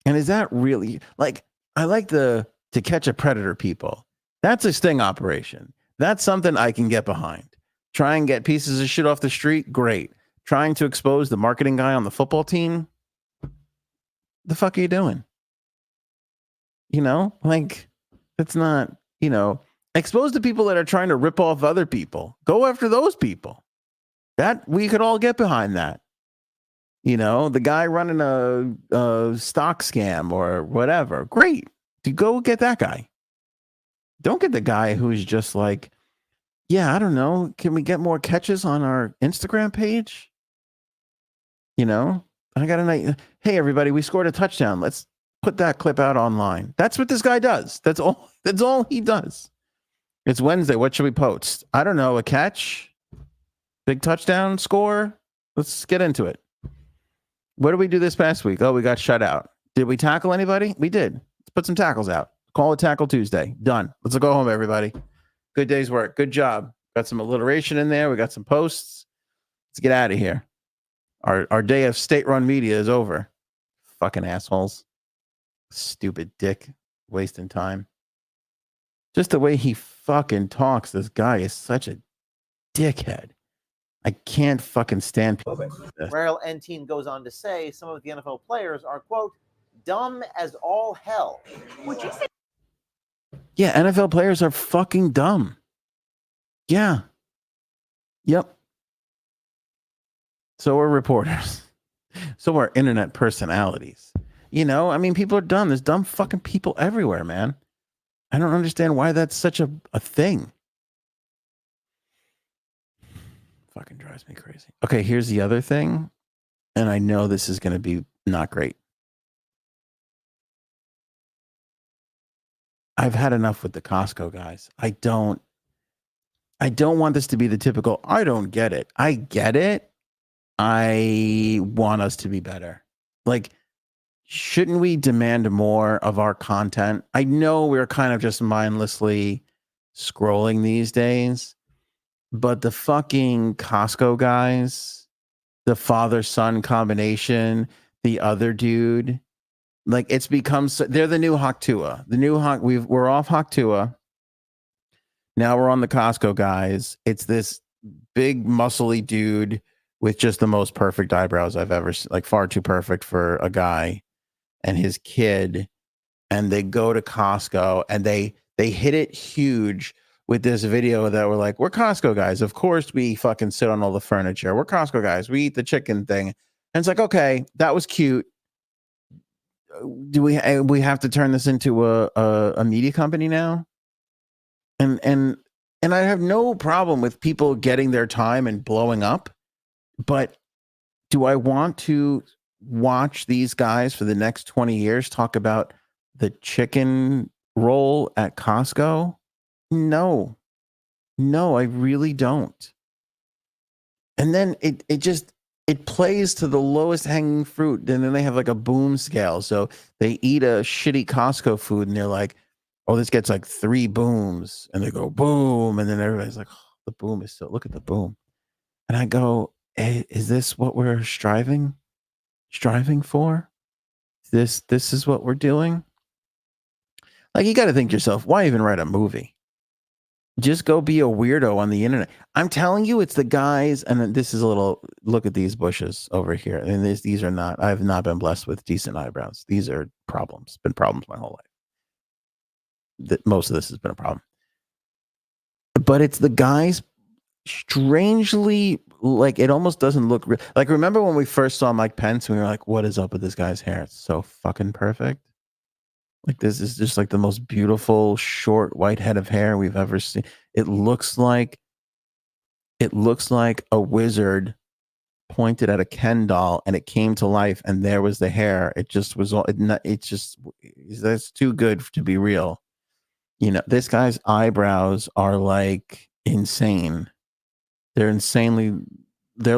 is that really like, I like to catch a predator people. That's a sting operation. That's something I can get behind. Try and get pieces of shit off the street. Great. Trying to expose the marketing guy on the football team. The fuck are you doing? Like, it's not, expose the people that are trying to rip off other people. Go after those people. That we could all get behind that. The guy running a stock scam or whatever. Great. To go get that guy. Don't get the guy who's just like, yeah, I don't know. Can we get more catches on our Instagram page? I got a night. Hey, everybody, we scored a touchdown. Let's put that clip out online. That's what this guy does. That's all he does. It's Wednesday. What should we post? I don't know. A catch? Big touchdown score? Let's get into it. What did we do this past week? Oh, we got shut out. Did we tackle anybody? We did. Let's put some tackles out. Call it Tackle Tuesday. Done. Let's go home, everybody. Good day's work. Good job. Got some alliteration in there. We got some posts. Let's get out of here. Our day of state-run media is over. Fucking assholes. Stupid dick. Wasting time. Just the way he fucking talks, this guy is such a dickhead. I can't fucking stand people. Rail N-Teen goes on to say some of the NFL players are, quote, dumb as all hell. Would you say? Yeah, NFL players are fucking dumb. Yeah. Yep. So are reporters. So are internet personalities. I mean, people are dumb. There's dumb fucking people everywhere, man. I don't understand why that's such a thing. Fucking drives me crazy. Okay, here's the other thing. And I know this is going to be not great. I've had enough with the Costco guys. I don't want this to be the typical, I don't get it. I get it. I want us to be better. Like, shouldn't we demand more of our content? I know we're kind of just mindlessly scrolling these days, but the fucking Costco guys, the father-son combination, the other dude, like, it's become they're the new Hawktua. The new Hawk, we're off Hawktua. Now we're on the Costco guys. It's this big muscly dude with just the most perfect eyebrows I've ever seen, like far too perfect for a guy, and his kid, and they go to Costco and they hit it huge with this video that we're like, we're Costco guys. Of course we fucking sit on all the furniture. We're Costco guys. We eat the chicken thing. And it's like, okay, that was cute. Do we have to turn this into a media company now? And I have no problem with people getting their time and blowing up, but do I want to watch these guys for the next 20 years talk about the chicken roll at Costco? No, I really don't. And then it just, it plays to the lowest hanging fruit. And then they have like a boom scale. So they eat a shitty Costco food and they're like, oh, this gets like 3 booms. And they go boom. And then everybody's like, oh, the boom is so, look at the boom. And I go, hey, is this what we're striving for? This is what we're doing? Like, you got to think to yourself, why even write a movie? Just go be a weirdo on the internet. I'm telling you, it's the guys, and this is a little, look at these bushes over here. And these are not, I have not been blessed with decent eyebrows. These are problems, been problems my whole life. Most of this has been a problem. But it's the guys, strangely, like, it almost doesn't look real. Like, remember when we first saw Mike Pence, and we were like, what is up with this guy's hair? It's so fucking perfect. Like, this is just like the most beautiful short white head of hair we've ever seen. It looks like a wizard pointed at a Ken doll and it came to life and there was the hair. It just was all, it's just, that's too good to be real. You know, this guy's eyebrows are like insane. They're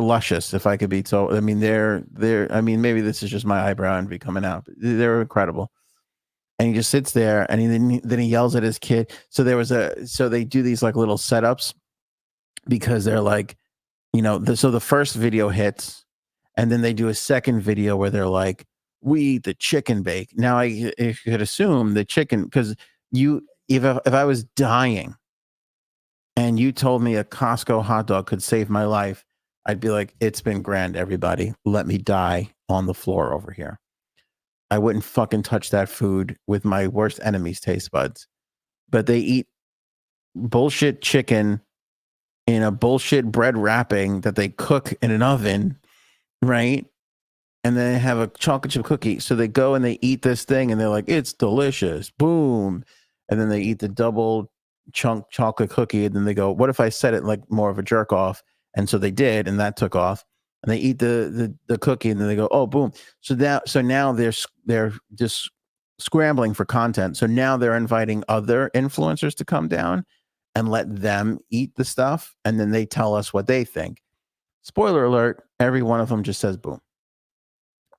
luscious, if I could be told. I mean, I mean, maybe this is just my eyebrow envy coming out, but they're incredible. And he just sits there and then he yells at his kid. So they do these like little setups because they're like, you know, so the first video hits and then they do a second video where they're like, we eat the chicken bake. Now you could assume the chicken, because if I was dying and you told me a Costco hot dog could save my life, I'd be like, it's been grand, everybody. Let me die on the floor over here. I wouldn't fucking touch that food with my worst enemy's taste buds. But they eat bullshit chicken in a bullshit bread wrapping that they cook in an oven, right? And then they have a chocolate chip cookie. So they go and they eat this thing and they're like, it's delicious. Boom. And then they eat the double chunk chocolate cookie. And then they go, what if I set it like more of a jerk off? And so they did, and that took off. And they eat the cookie, and then they go, oh, boom. So now they're just scrambling for content. So now they're inviting other influencers to come down and let them eat the stuff, and then they tell us what they think. Spoiler alert, every one of them just says boom.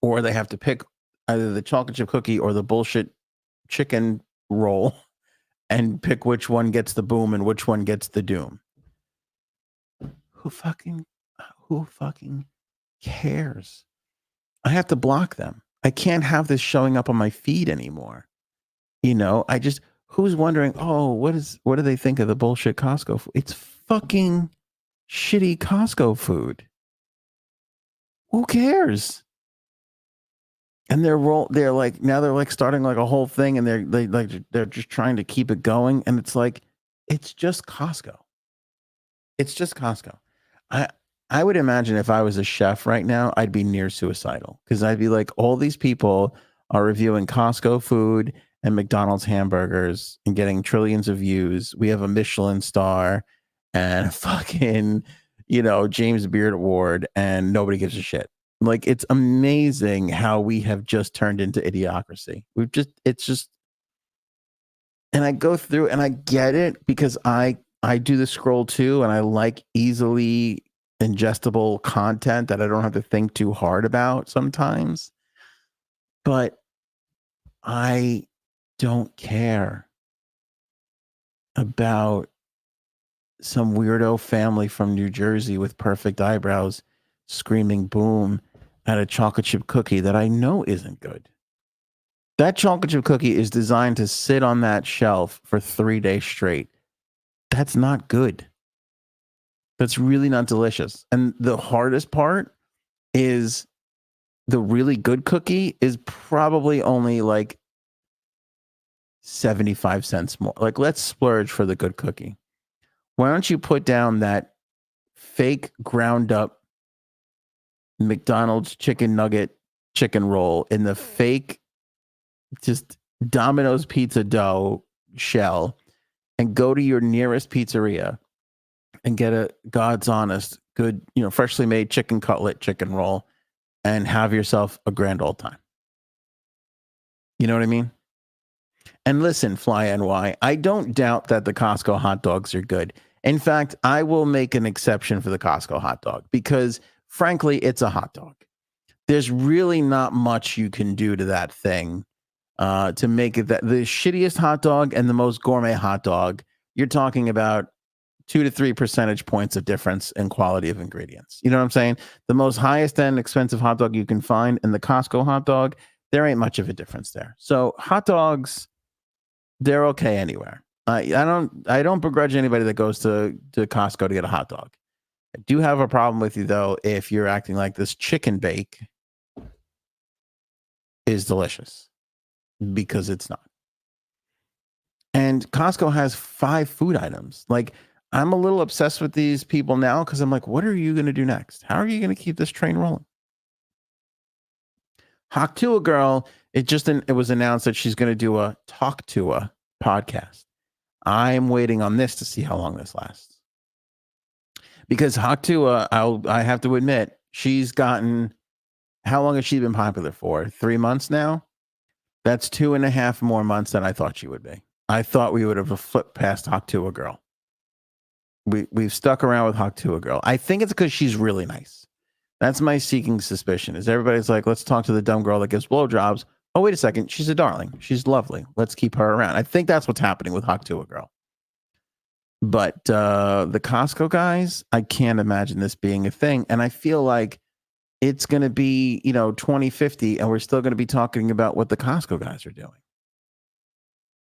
Or they have to pick either the chocolate chip cookie or the bullshit chicken roll and pick which one gets the boom and which one gets the doom. Who fucking cares? I have to block them. I can't have this showing up on my feed anymore. You know, who's wondering, oh, what do they think of the bullshit Costco food? It's fucking shitty Costco food. Who cares? And they're starting like a whole thing, and they're just trying to keep it going, and it's like, it's just Costco. It's just Costco. I would imagine if I was a chef right now, I'd be near suicidal, because I'd be like, all these people are reviewing Costco food and McDonald's hamburgers and getting trillions of views. We have a Michelin star and a fucking, you know, James Beard Award, and nobody gives a shit. Like, it's amazing how we have just turned into idiocracy. And I go through and I get it, because I do the scroll too, and I like easily ingestible content that I don't have to think too hard about sometimes. But I don't care about some weirdo family from New Jersey with perfect eyebrows screaming boom at a chocolate chip cookie that I know isn't good. That chocolate chip cookie is designed to sit on that shelf for 3 days straight. That's not good. That's really not delicious. And the hardest part is the really good cookie is probably only like 75 cents more. Like, let's splurge for the good cookie. Why don't you put down that fake ground up McDonald's chicken nugget chicken roll in the fake just Domino's pizza dough shell, and go to your nearest pizzeria and get a God's honest, good, you know, freshly made chicken cutlet chicken roll, and have yourself a grand old time. You know what I mean? And listen, Fly NY, I don't doubt that the Costco hot dogs are good. In fact, I will make an exception for the Costco hot dog, because frankly, it's a hot dog. There's really not much you can do to that thing to make it that the shittiest hot dog and the most gourmet hot dog. You're talking about 2 to 3 percentage points of difference in quality of ingredients. You know what I'm saying? The most highest end expensive hot dog you can find in the Costco hot dog, there ain't much of a difference there. So hot dogs, they're okay anywhere. I don't begrudge anybody that goes to Costco to get a hot dog. I do have a problem with you though if you're acting like this chicken bake is delicious, because it's not. And Costco has 5 food items. Like, I'm a little obsessed with these people now because I'm like, what are you going to do next? How are you going to keep this train rolling? Hawk to a Girl, it was announced that she's going to do a Talk to a podcast. I'm waiting on this to see how long this lasts. Because Hawk to I have to admit, she's gotten, how long has she been popular for? 3 months now? That's 2.5 more months than I thought she would be. I thought we would have flipped past Hawk to a Girl. We've stuck around with Hawk to a Girl. I think it's because she's really nice. That's my seeking suspicion. Is everybody's like, let's talk to the dumb girl that gives blowjobs. Oh, wait a second. She's a darling. She's lovely. Let's keep her around. I think that's what's happening with Hawk to a Girl. But the Costco guys, I can't imagine this being a thing. And I feel like it's going to be, 2050, and we're still going to be talking about what the Costco guys are doing.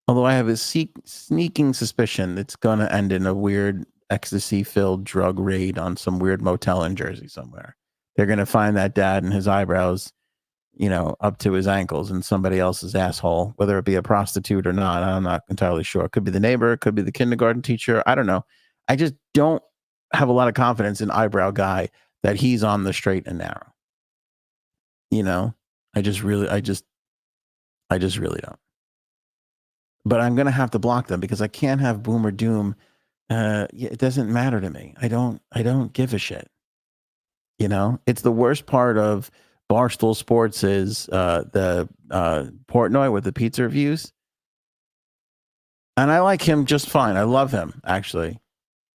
Although I have a sneaking suspicion it's going to end in a weird ecstasy-filled drug raid on some weird motel in Jersey somewhere. They're going to find that dad and his eyebrows, up to his ankles in somebody else's asshole, whether it be a prostitute or not. I'm not entirely sure. It could be the neighbor. It could be the kindergarten teacher. I don't know. I just don't have a lot of confidence in Eyebrow Guy that he's on the straight and narrow. I just really don't. But I'm going to have to block them because I can't have Boom or Doom. It doesn't matter to me. I don't give a shit. It's the worst part of Barstool Sports is the Portnoy with the pizza reviews. And I like him just fine. I love him, actually.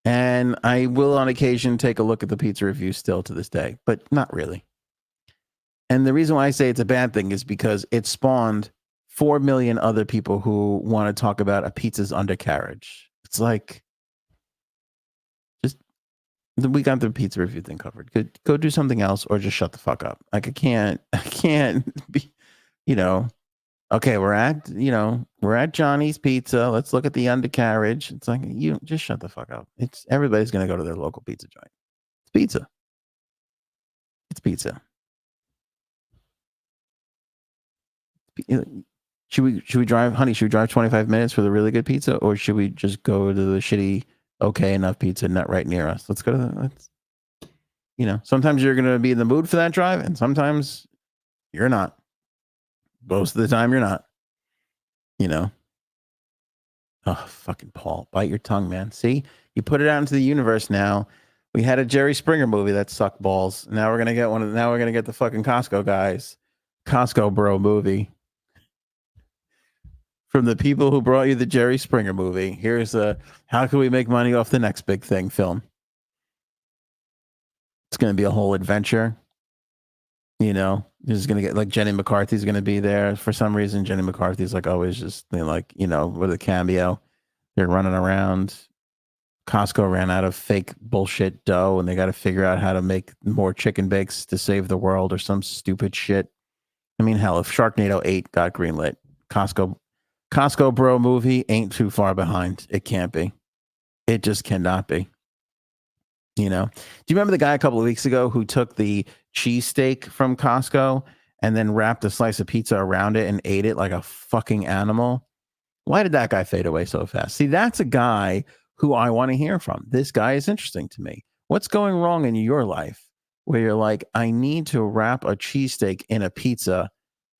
And I will on occasion take a look at the pizza reviews still to this day, but not really. And the reason why I say it's a bad thing is because it spawned 4 million other people who want to talk about a pizza's undercarriage. It's like, we got the pizza review thing covered. Go do something else or just shut the fuck up. Like, I can't be, okay, we're at Johnny's Pizza. Let's look at the undercarriage. It's like, you just shut the fuck up. Everybody's going to go to their local pizza joint. It's pizza. It's pizza. Should we drive, honey, should we drive 25 minutes for the really good pizza, or should we just go to the shitty, okay enough pizza not right near us? Let's go to sometimes you're going to be in the mood for that drive, and sometimes you're not. Most of the time you're not. Oh, fucking Paul, bite your tongue, man. See, you put it out into the universe now. We had a Jerry Springer movie that sucked balls. Now we're going to get now we're going to get the fucking Costco guys. Costco bro movie. From the people who brought you the Jerry Springer movie, here's how can we make money off the next big thing film? It's going to be a whole adventure. This is going to get, like, Jenny McCarthy's going to be there. For some reason, Jenny McCarthy's like always just with a cameo. They're running around. Costco ran out of fake bullshit dough, and they got to figure out how to make more chicken bakes to save the world or some stupid shit. I mean, hell, if Sharknado 8 got greenlit, Costco bro movie ain't too far behind. It can't be. It just cannot be. Do you remember the guy a couple of weeks ago who took the cheesesteak from Costco and then wrapped a slice of pizza around it and ate it like a fucking animal? Why did that guy fade away so fast? See, that's a guy who I want to hear from. This guy is interesting to me. What's going wrong in your life where you're like, I need to wrap a cheesesteak in a pizza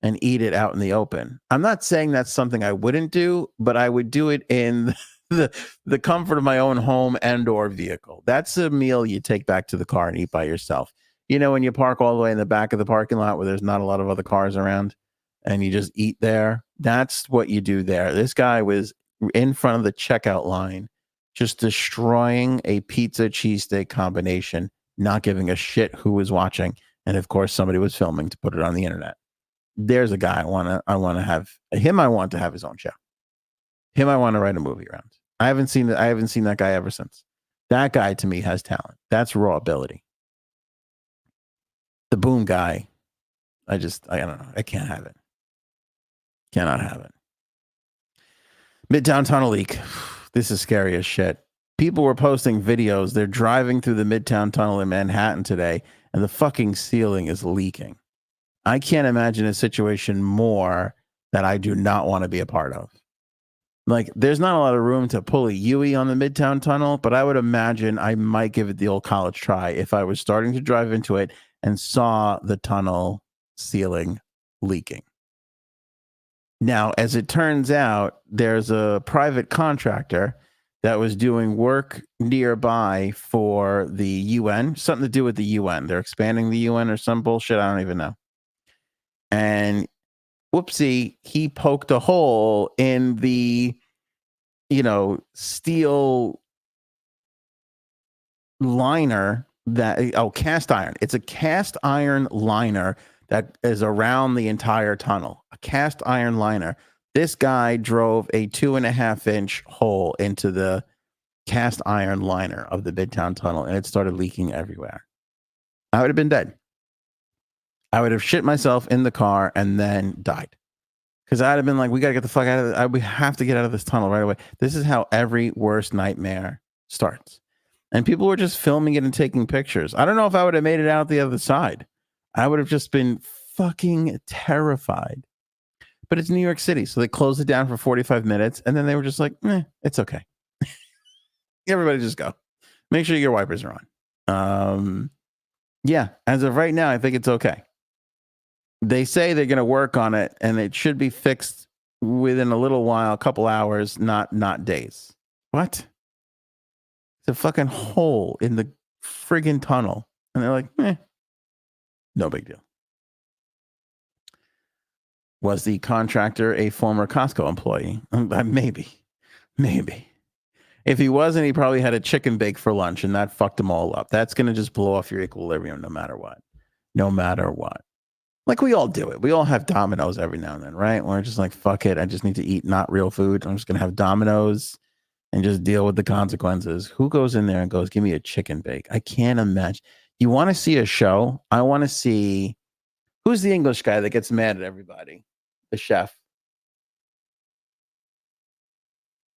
and eat it out in the open? I'm not saying that's something I wouldn't do, but I would do it in the comfort of my own home and or vehicle. That's a meal you take back to the car and eat by yourself. When you park all the way in the back of the parking lot where there's not a lot of other cars around and you just eat there. That's what you do there. This guy was in front of the checkout line, just destroying a pizza cheesesteak combination not giving a shit who was watching. And of course, somebody was filming to put it on the internet. There's a guy I want to have him. I want to have his own show. Him, I want to write a movie around. I haven't seen that guy ever since. That guy to me has talent. That's raw ability. The boom guy, I don't know. I can't have it. Cannot have it. Midtown Tunnel Leak. This is scary as shit. People were posting videos. They're driving through the Midtown Tunnel in Manhattan today, and the fucking ceiling is leaking. I can't imagine a situation more that I do not want to be a part of. Like, there's not a lot of room to pull a Yui on the Midtown Tunnel, but I would imagine I might give it the old college try if I was starting to drive into it and saw the tunnel ceiling leaking. Now, as it turns out, there's a private contractor that was doing work nearby for the UN, something to do with the UN. They're expanding the UN or some bullshit. I don't even know. And whoopsie, he poked a hole in the, steel liner cast iron. It's a cast iron liner that is around the entire tunnel. A cast iron liner. This guy drove a 2.5-inch hole into the cast iron liner of the Midtown Tunnel, and it started leaking everywhere. I would have been dead. I would have shit myself in the car and then died. Because I'd have been like, we got to get the fuck out of this. We have to get out of this tunnel right away. This is how every worst nightmare starts. And people were just filming it and taking pictures. I don't know if I would have made it out the other side. I would have just been fucking terrified. But it's New York City, so they closed it down for 45 minutes, and then they were just like, it's okay. Everybody just go. Make sure your wipers are on. Yeah, as of right now, I think it's okay. They say they're going to work on it, and it should be fixed within a little while, a couple hours, not days. What? It's a fucking hole in the friggin' tunnel. And they're like, no big deal. Was the contractor a former Costco employee? Maybe. If he wasn't, he probably had a chicken bake for lunch, and that fucked them all up. That's going to just blow off your equilibrium no matter what. Like, we all do it. We all have Domino's every now and then, right? We're just like, fuck it. I just need to eat not real food. I'm just going to have Domino's and just deal with the consequences. Who goes in there and goes, give me a chicken bake? I can't imagine. You want to see a show? I want to see, who's the English guy that gets mad at everybody? The chef.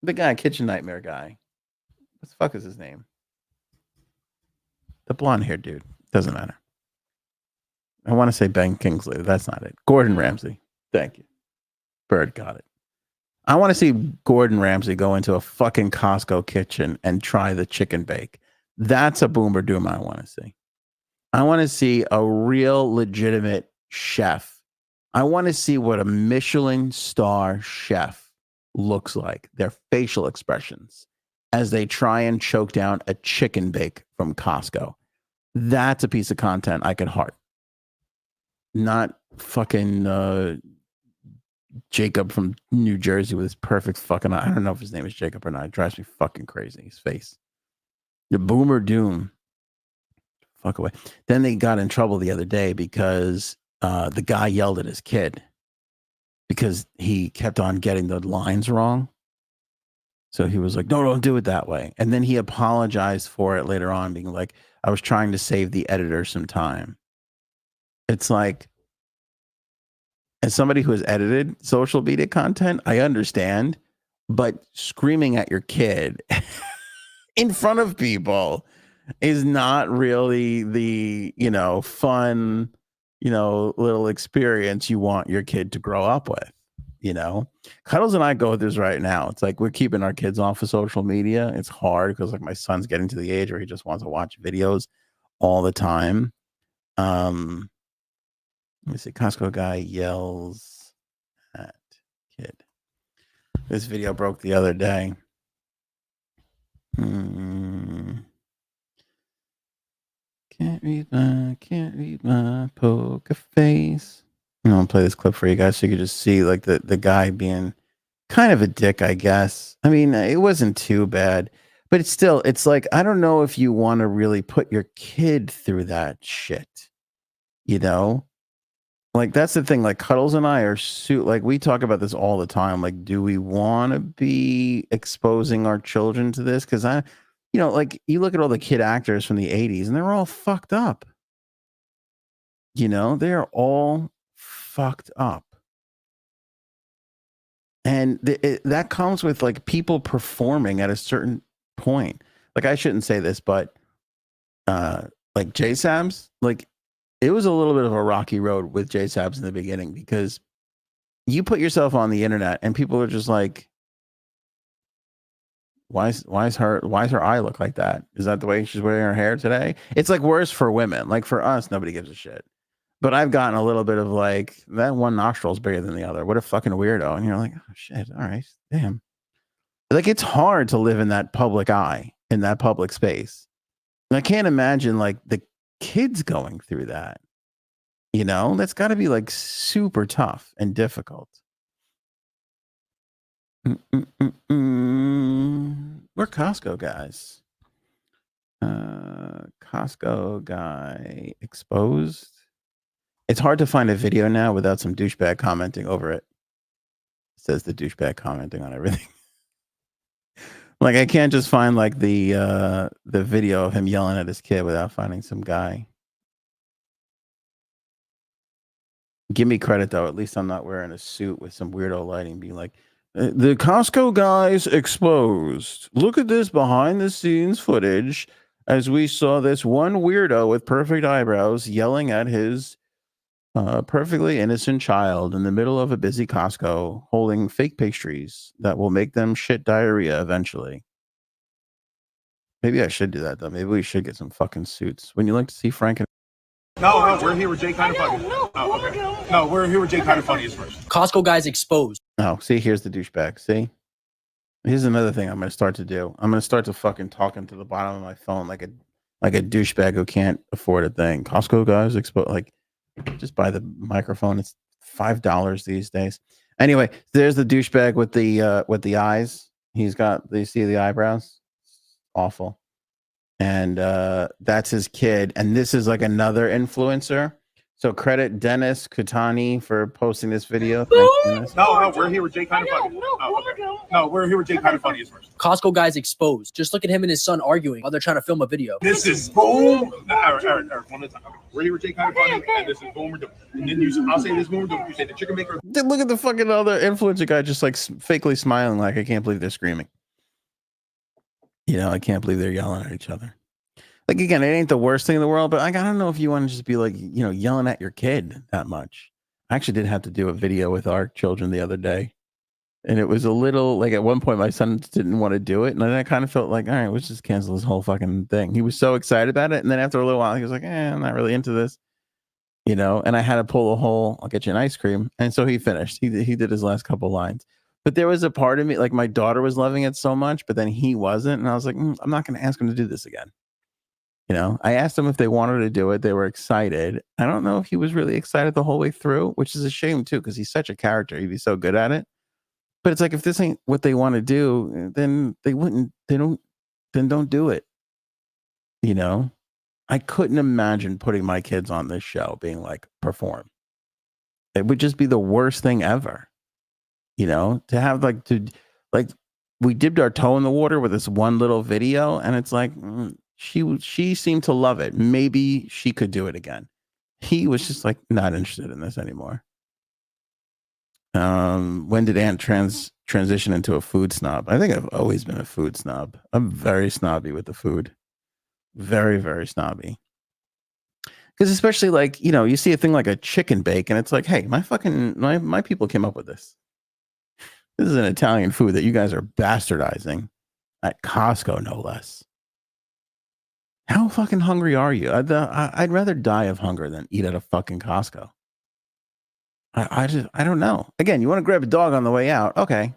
The guy, Kitchen Nightmare guy. What the fuck is his name? The blonde haired dude. Doesn't matter. I want to say Ben Kingsley. That's not it. Gordon Ramsay. Thank you. Bird got it. I want to see Gordon Ramsay go into a fucking Costco kitchen and try the chicken bake. That's a boomer doom I want to see. I want to see a real legitimate chef. I want to see what a Michelin star chef looks like. Their facial expressions as they try and choke down a chicken bake from Costco. That's a piece of content I could heart. Not fucking Jacob from New Jersey with his perfect fucking, I don't know if his name is Jacob or not. It drives me fucking crazy. His face. The boomer doom. Fuck away. Then they got in trouble the other day because the guy yelled at his kid because he kept on getting the lines wrong. So he was like, no, don't do it that way. And then he apologized for it later on, being like, I was trying to save the editor some time. It's like, as somebody who has edited social media content, I understand, but screaming at your kid in front of people is not really the, fun, little experience you want your kid to grow up with. Cuddles and I go with this right now. It's like we're keeping our kids off of social media. It's hard because like my son's getting to the age where he just wants to watch videos all the time. Let me see. Costco guy yells at kid. This video broke the other day. Can't read my poker face. I'm gonna play this clip for you guys so you can just see like the guy being kind of a dick, I guess. I mean, it wasn't too bad, But it's still, it's like, I don't know if you want to really put your kid through that shit, you know? Like, that's the thing. Like, Cuddles and I are like, we talk about this all the time. Like, do we want to be exposing our children to this? Because like, you look at all the kid actors from the 80s and they're all fucked up. You know, they're all fucked up. And that comes with like people performing at a certain point. Like, I shouldn't say this, but like J-Sabs, like, it was a little bit of a rocky road with J-Sabs in the beginning, because you put yourself on the internet and people are just like, why is her eye look like that? Is that the way she's wearing her hair today? It's like worse for women. Like, for us, nobody gives a shit. But I've gotten a little bit of like, that one nostril's bigger than the other. What a fucking weirdo. And you're like, oh shit, all right, damn. Like, it's hard to live in that public eye, in that public space. And I can't imagine like the kids going through that. You know, that's got to be like super tough and difficult. We're Costco guys. Costco guy exposed. It's hard to find a video now without some douchebag commenting over it. It says the douchebag commenting on everything. Like, I can't just find like the video of him yelling at his kid without finding some guy. Give me credit though. At least I'm not wearing a suit with some weirdo lighting being like, the Costco guys exposed. Look at this behind the scenes footage as we saw this one weirdo with perfect eyebrows yelling at his perfectly innocent child in the middle of a busy Costco holding fake pastries that will make them shit diarrhea eventually. Maybe I should do that though. Maybe we should get some fucking suits. Wouldn't you like to see Frank and No, we're here with Jay Kind of Funny. No, we're here with Jay Kind of Funny first. Costco guys exposed. Oh, see, here's the douchebag. See? Here's another thing I'm going to start to do. I'm going to start to fucking talking to the bottom of my phone like a douchebag who can't afford a thing. Costco guys exposed. Like, just buy the microphone. It's $5 these days. Anyway, there's the douchebag with the eyes. He's got, you see the eyebrows? Awful. And that's his kid. And this is like another influencer. So credit Dennis Kutani for posting this video. No, we're here with Jay Kind of Funny. No, we're here with Jay Kind of Funny first. Costco guys exposed. Just look at him and his son arguing while they're trying to film a video. This is boom. All right, one at a time. Okay. We're here with Jay Kind of Funny, and this is boom. We're doing. And then I'll say this boom. You say the chicken maker. Look at the fucking other influencer guy just like fakely smiling like, I can't believe they're screaming. You know, I can't believe they're yelling at each other. Like, again, it ain't the worst thing in the world, but like, I don't know if you want to just be like, you know, yelling at your kid that much. I actually did have to do a video with our children the other day. And it was a little, like, at one point, my son didn't want to do it. And then I kind of felt like, all right, let's just cancel this whole fucking thing. He was so excited about it. And then after a little while, he was like, I'm not really into this. You know, and I had to pull the whole, I'll get you an ice cream. And so he finished. He did his last couple lines. But there was a part of me, like, my daughter was loving it so much, but then he wasn't. And I was like, I'm not going to ask him to do this again. You know, I asked them if they wanted to do it. They were excited. I don't know if he was really excited the whole way through, which is a shame too, because he's such a character. He'd be so good at it. But it's like, if this ain't what they want to do, then don't do it. You know, I couldn't imagine putting my kids on this show being like, perform. It would just be the worst thing ever. You know, to have we dipped our toe in the water with this one little video, and it's like, she seemed to love it. Maybe she could do it again. He was just like not interested in this anymore. When did Ant transition into a food snob? I think I've always been a food snob. I'm very snobby with the food. Very, very snobby. Because especially like, you know, you see a thing like a chicken bake and it's like, hey, my people came up with this. This is an Italian food that you guys are bastardizing at Costco, no less. How fucking hungry are you? I'd rather die of hunger than eat at a fucking Costco. I don't know. Again, you want to grab a dog on the way out, okay.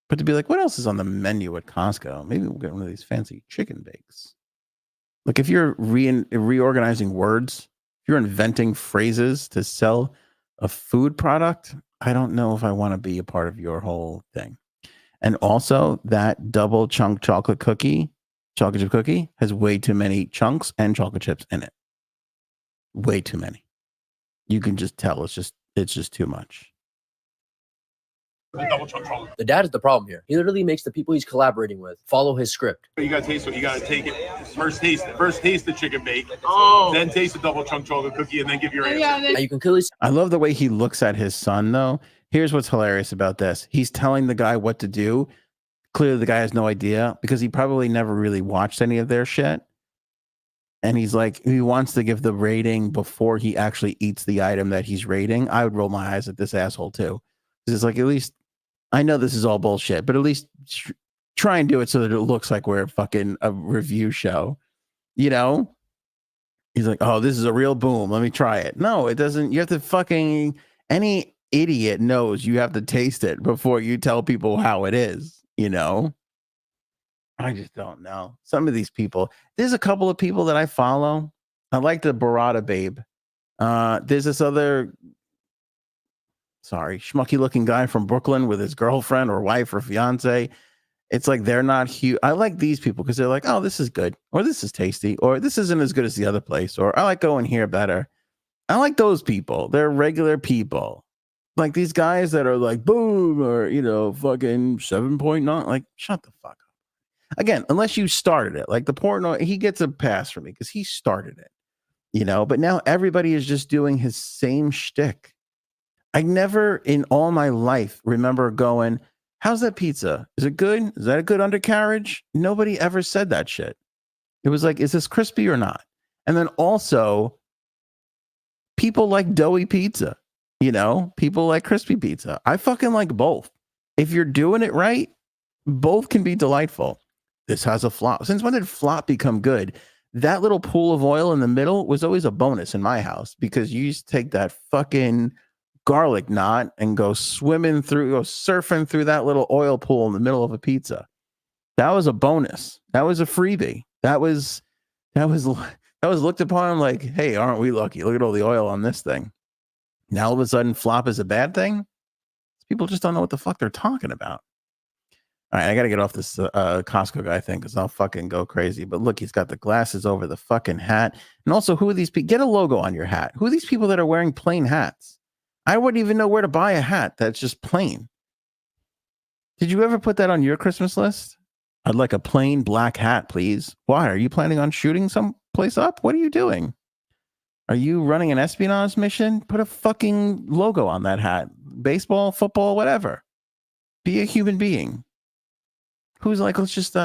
But to be like, what else is on the menu at Costco? Maybe we'll get one of these fancy chicken bakes. Like, if you're reorganizing words, if you're inventing phrases to sell a food product, I don't know if I want to be a part of your whole thing. And also that double chunk chocolate chip cookie has way too many chunks and chocolate chips in it. Way too many. You can just tell it's just too much. The double chunk chocolate. The dad is the problem here. He literally makes the people he's collaborating with follow his script. You gotta taste it. You gotta take it. First taste it. First taste the chicken bake. Then taste the double chunk chocolate cookie, and then give your answer. And you can clearly see I love the way he looks at his son, though. Here's what's hilarious about this. He's telling the guy what to do. Clearly, the guy has no idea because he probably never really watched any of their shit. And he's like, he wants to give the rating before he actually eats the item that he's rating. I would roll my eyes at this asshole, too. Because it's like, at least, I know this is all bullshit, but at least try and do it so that it looks like we're fucking a review show. You know? He's like, oh, this is a real boom. Let me try it. No, it doesn't. You have to fucking, any idiot knows you have to taste it before you tell people how it is, you know? I just don't know. Some of these people, there's a couple of people that I follow. I like the Barada babe. There's this other, schmucky looking guy from Brooklyn with his girlfriend or wife or fiance. It's like they're not huge. I like these people because they're like, oh, this is good, or this is tasty, or this isn't as good as the other place, or I like going here better. I like those people. They're regular people. Like these guys that are like, boom, or, you know, fucking 7.9. Like, shut the fuck up. Again, unless you started it. Like the porno, he gets a pass for me because he started it, you know, but now everybody is just doing his same shtick. I never in all my life remember going, how's that pizza? Is it good? Is that a good undercarriage? Nobody ever said that shit. It was like, is this crispy or not? And then also, people like doughy pizza, you know, people like crispy pizza. I fucking like both. If you're doing it right, both can be delightful. This has a flop. Since when did flop become good? That little pool of oil in the middle was always a bonus in my house because you used to take that fucking garlic knot and go surfing through that little oil pool in the middle of a pizza. That was a bonus. That was a freebie. That was looked upon like, hey, aren't we lucky? Look at all the oil on this thing. Now all of a sudden flop is a bad thing. People just don't know what the fuck they're talking about. All right, I got to get off this Costco guy thing because I'll fucking go crazy. But look, he's got the glasses over the fucking hat. And also, who are these people? Get a logo on your hat. Who are these people that are wearing plain hats? I wouldn't even know where to buy a hat that's just plain. Did you ever put that on your Christmas list? I'd like a plain black hat, please. Why? Are you planning on shooting someplace up? What are you doing? Are you running an espionage mission? Put a fucking logo on that hat. Baseball, football, whatever. Be a human being. Who's like, let's just,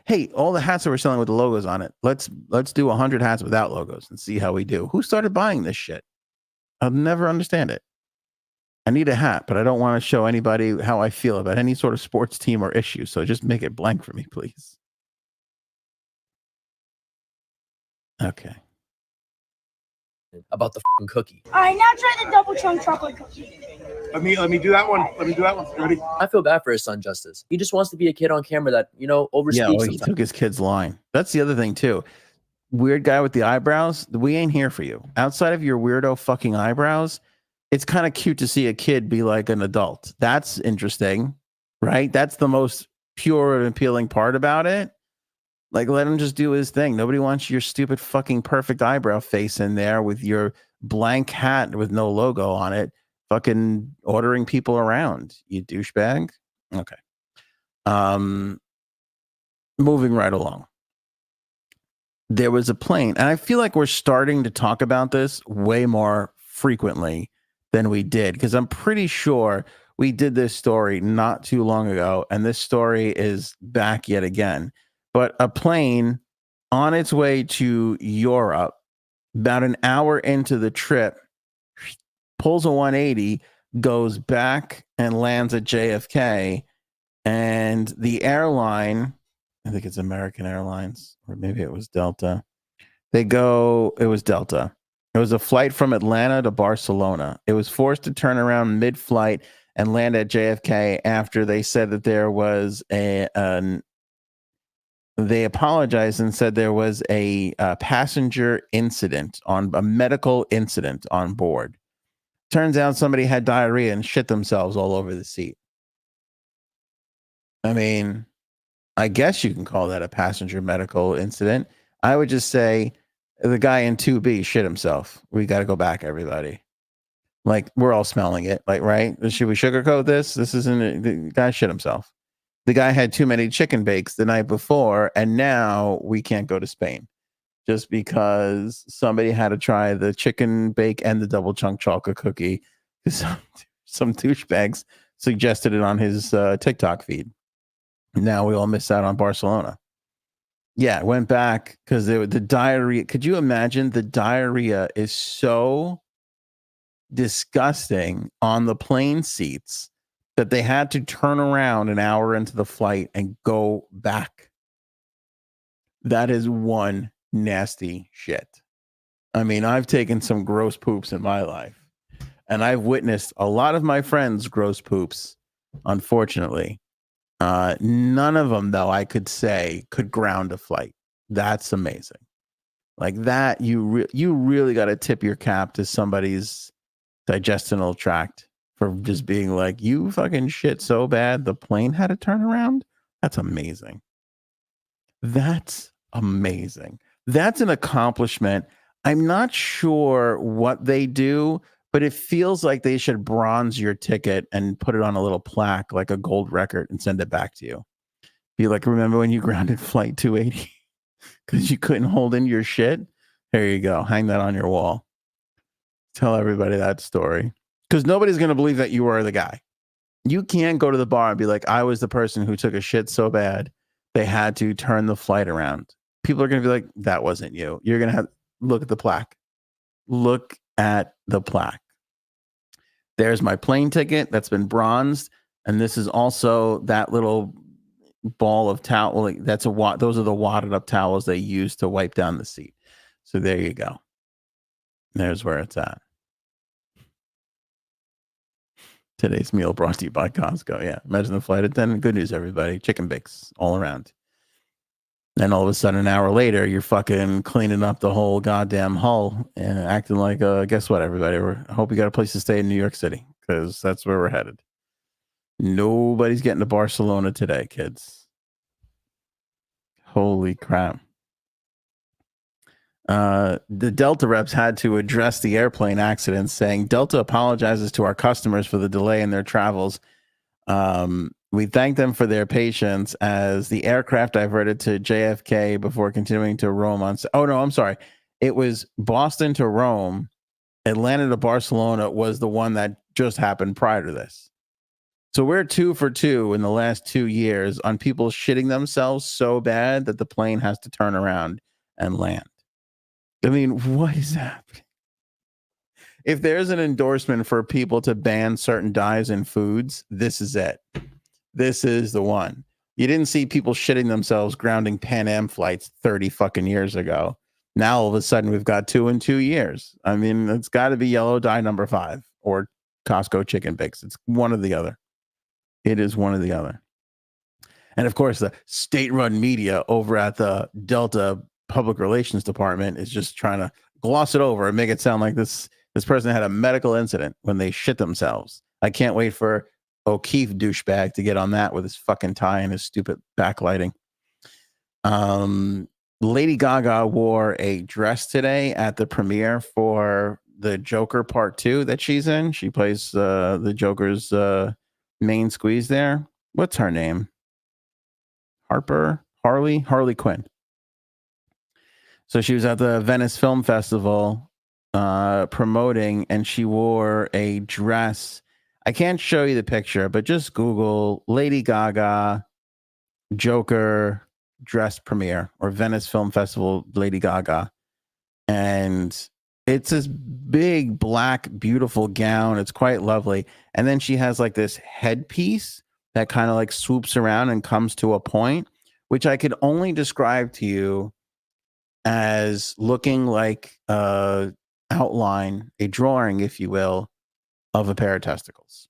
hey, all the hats that we're selling with the logos on it, let's do 100 hats without logos and see how we do. Who started buying this shit? I'll never understand it. I need a hat, but I don't want to show anybody how I feel about any sort of sports team or issue. So just make it blank for me, please. Okay. about the fucking cookie. All right, now try the double chunk chocolate cookie. Let me do that one. Let me do that one. Ready? I feel bad for his son, Justice. He just wants to be a kid on camera that, overspeaks. Yeah, well, he sometimes. took his kid's line. That's the other thing, too. Weird guy with the eyebrows, we ain't here for you. Outside of your weirdo fucking eyebrows, it's kind of cute to see a kid be like an adult. That's interesting, right? That's the most pure and appealing part about it. Like, let him just do his thing. Nobody wants your stupid fucking perfect eyebrow face in there with your blank hat with no logo on it, fucking ordering people around, you douchebag. Okay. Moving right along. There was a plane, and I feel like we're starting to talk about this way more frequently than we did, because I'm pretty sure we did this story not too long ago, and this story is back yet again. But a plane on its way to Europe, about an hour into the trip, pulls a 180, goes back and lands at JFK, and the airline, I think it's American Airlines, or maybe it was Delta. It was Delta. It was a flight from Atlanta to Barcelona. It was forced to turn around mid-flight and land at JFK after they said that there was they apologized and said there was a passenger incident, on a medical incident on board. Turns out somebody had diarrhea and shit themselves all over the seat. I mean, I guess you can call that a passenger medical incident. I would just say the guy in 2B shit himself. We got to go back, everybody. Like, we're all smelling it. Like, right? Should we sugarcoat this? This isn't, the guy shit himself. The guy had too many chicken bakes the night before, and now we can't go to Spain just because somebody had to try the chicken bake and the double chunk chocolate cookie. Some douchebags suggested it on his TikTok feed. Now we all miss out on Barcelona. Yeah, went back because the diarrhea. Could you imagine? The diarrhea is so disgusting on the plane seats that they had to turn around an hour into the flight and go back. That is one nasty shit. I mean, I've taken some gross poops in my life, and I've witnessed a lot of my friends' gross poops, unfortunately. None of them, though, I could say could ground a flight. That's amazing. Like that, you really got to tip your cap to somebody's digestional tract for just being like, you fucking shit so bad the plane had to turn around. That's amazing. That's amazing. That's an accomplishment. I'm not sure what they do, but it feels like they should bronze your ticket and put it on a little plaque, like a gold record, and send it back to you. Be like, remember when you grounded flight 280 because you couldn't hold in your shit? There you go. Hang that on your wall. Tell everybody that story. Because nobody's going to believe that you are the guy. You can't go to the bar and be like, I was the person who took a shit so bad they had to turn the flight around. People are going to be like, that wasn't you. You're going to have, look at the plaque. Look at the plaque. There's my plane ticket that's been bronzed. And this is also that little ball of towel. Like, that's those are the wadded up towels they use to wipe down the seat. So there you go. There's where it's at. Today's meal brought to you by Costco. Yeah. Imagine the flight attendant. Good news, everybody. Chicken bakes all around. And all of a sudden, an hour later, you're fucking cleaning up the whole goddamn hull and acting like, guess what, everybody? I hope you got a place to stay in New York City because that's where we're headed. Nobody's getting to Barcelona today, kids. Holy crap. The Delta reps had to address the airplane accident, saying Delta apologizes to our customers for the delay in their travels. We thank them for their patience as the aircraft diverted to JFK before continuing to Rome on. Oh, no, I'm sorry. It was Boston to Rome. Atlanta to Barcelona was the one that just happened prior to this. So we're 2 for 2 in the last 2 years on people shitting themselves so bad that the plane has to turn around and land. I mean, what is happening? If there's an endorsement for people to ban certain dyes in foods, this is it. This is the one. You didn't see people shitting themselves grounding Pan Am flights 30 fucking years ago. Now all of a sudden we've got 2 in 2 years. I mean, it's got to be yellow dye number 5 or Costco chicken bakes. It's one or the other. It is one or the other. And of course, the state-run media over at the Delta Public Relations Department is just trying to gloss it over and make it sound like this person had a medical incident when they shit themselves. I can't wait for O'Keefe douchebag to get on that with his fucking tie and his stupid backlighting. Lady Gaga wore a dress today at the premiere for the Joker Part 2 that she's in. She plays the Joker's main squeeze there. What's her name? Harley Quinn. So she was at the Venice Film Festival promoting, and she wore a dress. I can't show you the picture, but just Google Lady Gaga Joker dress premiere or Venice Film Festival Lady Gaga. And it's this big, black, beautiful gown. It's quite lovely. And then she has like this headpiece that kind of like swoops around and comes to a point, which I could only describe to you as looking like a outline, a drawing, if you will, of a pair of testicles,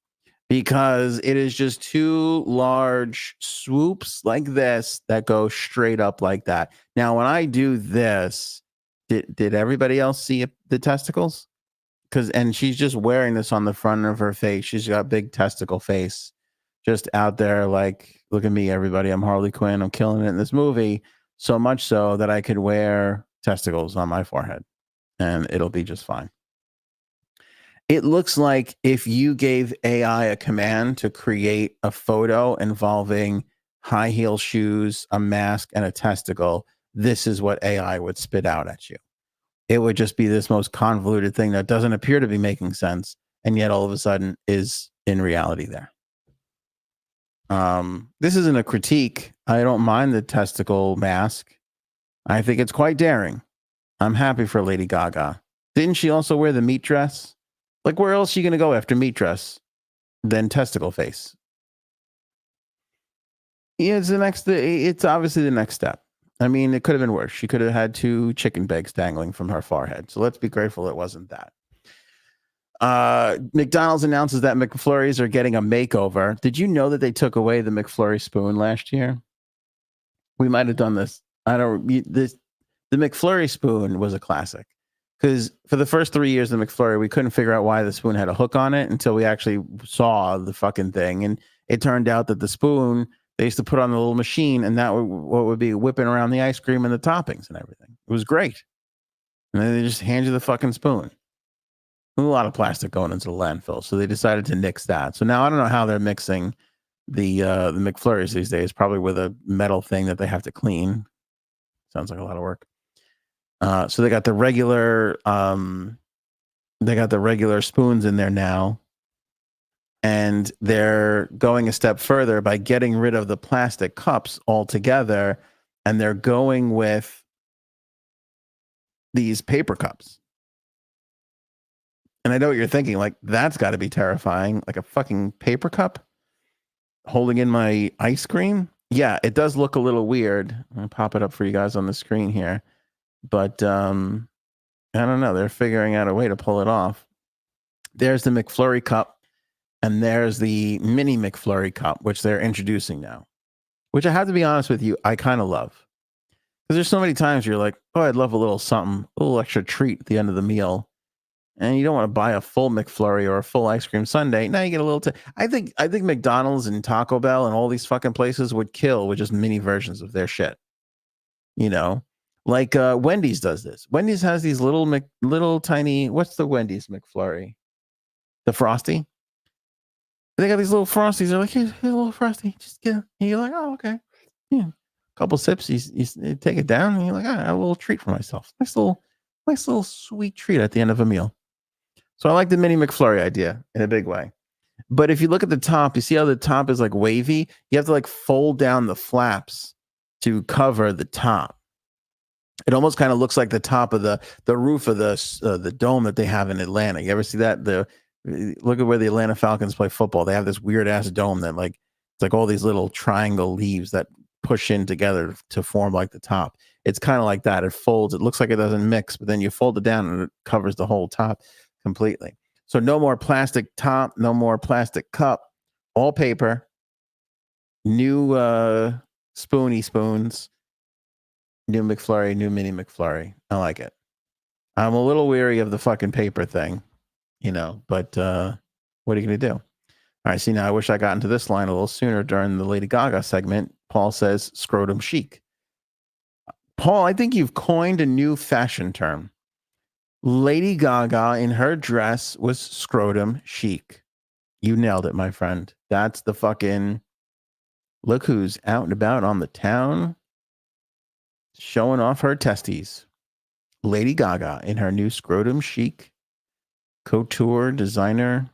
because it is just 2 large swoops like this that go straight up like that. Now, when I do this, did everybody else see the testicles? And she's just wearing this on the front of her face. She's got big testicle face. just out there like, look at me, everybody. I'm Harley Quinn. I'm killing it in this movie. So much so that I could wear testicles on my forehead and it'll be just fine. It looks like if you gave AI a command to create a photo involving high heel shoes, a mask, and a testicle, this is what AI would spit out at you. It would just be this most convoluted thing that doesn't appear to be making sense, and yet all of a sudden is in reality there. This isn't a critique. I don't mind the testicle mask. I think it's quite daring. I'm happy for Lady Gaga. Didn't she also wear the meat dress? Like, where else are you going to go after meat dress than testicle face? Yeah, it's obviously the next step. I mean, it could have been worse. She could have had 2 chicken legs dangling from her forehead. So let's be grateful it wasn't that. McDonald's announces that McFlurries are getting a makeover. Did you know that they took away the McFlurry spoon last year? We might have done this. The McFlurry spoon was a classic because for the first 3 years of the McFlurry, we couldn't figure out why the spoon had a hook on it until we actually saw the fucking thing. And it turned out that the spoon they used to put on the little machine, and that would be whipping around the ice cream and the toppings and everything. It was great. And then they just hand you the fucking spoon. A lot of plastic going into the landfill, so they decided to nix that. So now I don't know how they're mixing the McFlurries these days. Probably with a metal thing that they have to clean. Sounds like a lot of work. So they got the regular spoons in there now. And they're going a step further by getting rid of the plastic cups altogether. And they're going with these paper cups. And I know what you're thinking, like, that's got to be terrifying. Like a fucking paper cup holding in my ice cream. Yeah, it does look a little weird. I'll pop it up for you guys on the screen here. But I don't know. They're figuring out a way to pull it off. There's the McFlurry cup. And there's the mini McFlurry cup, which they're introducing now, which I have to be honest with you, I kind of love. Because there's so many times you're like, oh, I'd love a little something, a little extra treat at the end of the meal. And you don't want to buy a full McFlurry or a full ice cream sundae. Now you get a little. I think McDonald's and Taco Bell and all these fucking places would kill with just mini versions of their shit. You know, like Wendy's does this. Wendy's has these little tiny. What's the Wendy's McFlurry? The Frosty. They got these little Frosties. They're like, here's a little Frosty. Just get it. And you're like, oh, okay. Yeah. A couple sips. You take it down and you're like, I have a little treat for myself. Nice little sweet treat at the end of a meal. So I like the mini McFlurry idea in a big way. But if you look at the top, you see how the top is like wavy? You have to like fold down the flaps to cover the top. It almost kind of looks like the top of the roof of the dome that they have in Atlanta. You ever see that? Look at where the Atlanta Falcons play football. They have this weird ass dome that it's like all these little triangle leaves that push in together to form like the top. It's kind of like that. It folds. It looks like it doesn't mix, but then you fold it down and it covers the whole top completely. So no more plastic top, no more plastic cup, all paper, new spoony spoons, new McFlurry, new mini McFlurry. I like it. I'm a little weary of the fucking paper thing. You know, but what are you going to do? All right, see, now I wish I got into this line a little sooner during the Lady Gaga segment. Paul says scrotum chic. Paul, I think you've coined a new fashion term. Lady Gaga in her dress was scrotum chic. You nailed it, my friend. That's the fucking look who's out and about on the town showing off her testes. Lady Gaga in her new scrotum chic couture designer.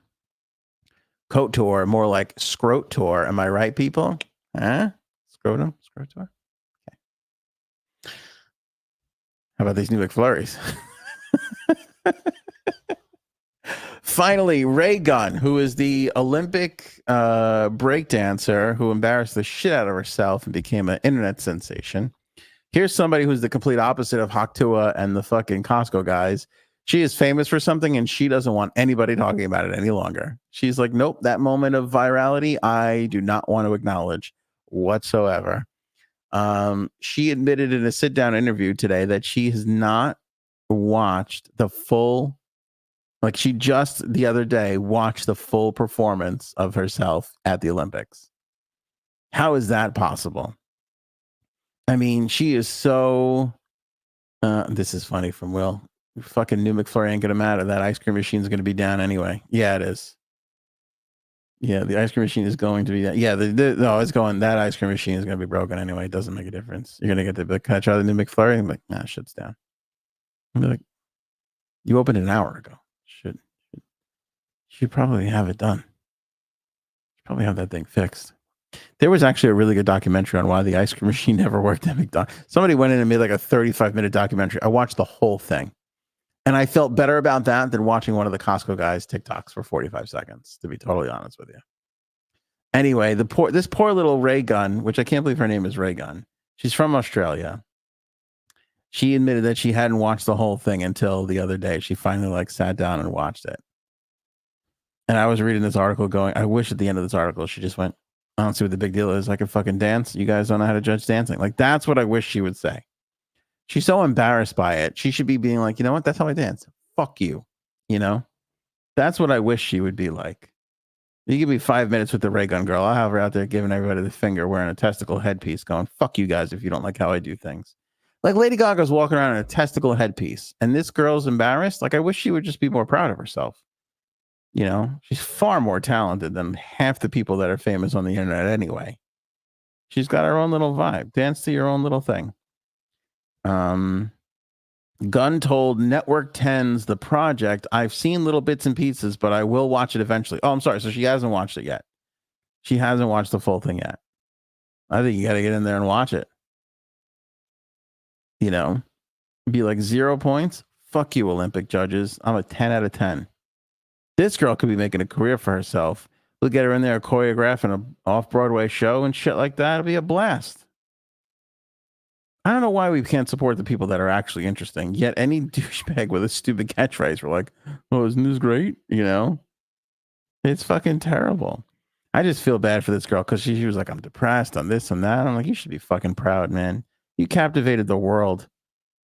Couture, more like scrotour. Am I right, people? Huh? Scrotum? Scrotour? Okay. How about these new McFlurries? Finally, Raygun, who is the Olympic breakdancer who embarrassed the shit out of herself and became an internet sensation. Here's somebody who's the complete opposite of Haktua and the fucking Costco guys. She is famous for something and she doesn't want anybody talking about it any longer. She's like, nope, that moment of virality, I do not want to acknowledge whatsoever. She admitted in a sit-down interview today that she has not watched the full Like she just the other day watched the full performance of herself at the Olympics. How is that possible? I mean, she is so. This is funny from Will. Fucking new McFlurry ain't gonna matter. That ice cream machine's gonna be down anyway. Yeah, it is. Yeah, the ice cream machine is going to be down. Yeah, no, it's going. That ice cream machine is gonna be broken anyway. It doesn't make a difference. You're gonna get the. Can I try the new McFlurry? I'm like, nah, shit's down. I'm like, you opened it an hour ago. Should probably have it done. Should probably have that thing fixed. There was actually a really good documentary on why the ice cream machine never worked at McDonald's. Somebody went in and made like a 35-minute documentary. I watched the whole thing. And I felt better about that than watching one of the Costco guys' TikToks for 45 seconds, to be totally honest with you. Anyway, this poor little Raygun, which I can't believe her name is Raygun. She's from Australia. She admitted that she hadn't watched the whole thing until the other day. She finally sat down and watched it. And I was reading this article going, I wish at the end of this article she just went, I don't see what the big deal is. I can fucking dance. You guys don't know how to judge dancing. Like, that's what I wish she would say. She's so embarrassed by it. She should be being like, you know what? That's how I dance. Fuck you. You know? That's what I wish she would be like. You give me 5 minutes with the Raygun girl. I'll have her out there giving everybody the finger, wearing a testicle headpiece, going, fuck you guys if you don't like how I do things. Like Lady Gaga's walking around in a testicle headpiece, and this girl's embarrassed. Like, I wish she would just be more proud of herself. You know, she's far more talented than half the people that are famous on the internet anyway. She's got her own little vibe. Dance to your own little thing. Gunn told Network 10's The Project, I've seen little bits and pieces, but I will watch it eventually. Oh, I'm sorry. So she hasn't watched it yet. She hasn't watched the full thing yet. I think you got to get in there and watch it. You know, be like 0 points. Fuck you, Olympic judges. I'm a 10 out of 10. This girl could be making a career for herself. We'll get her in there choreographing an off-Broadway show and shit like that. It'll be a blast. I don't know why we can't support the people that are actually interesting. Yet any douchebag with a stupid catchphrase, we're like, oh, isn't this great? You know? It's fucking terrible. I just feel bad for this girl because she was like, I'm depressed on this and that. I'm like, you should be fucking proud, man. You captivated the world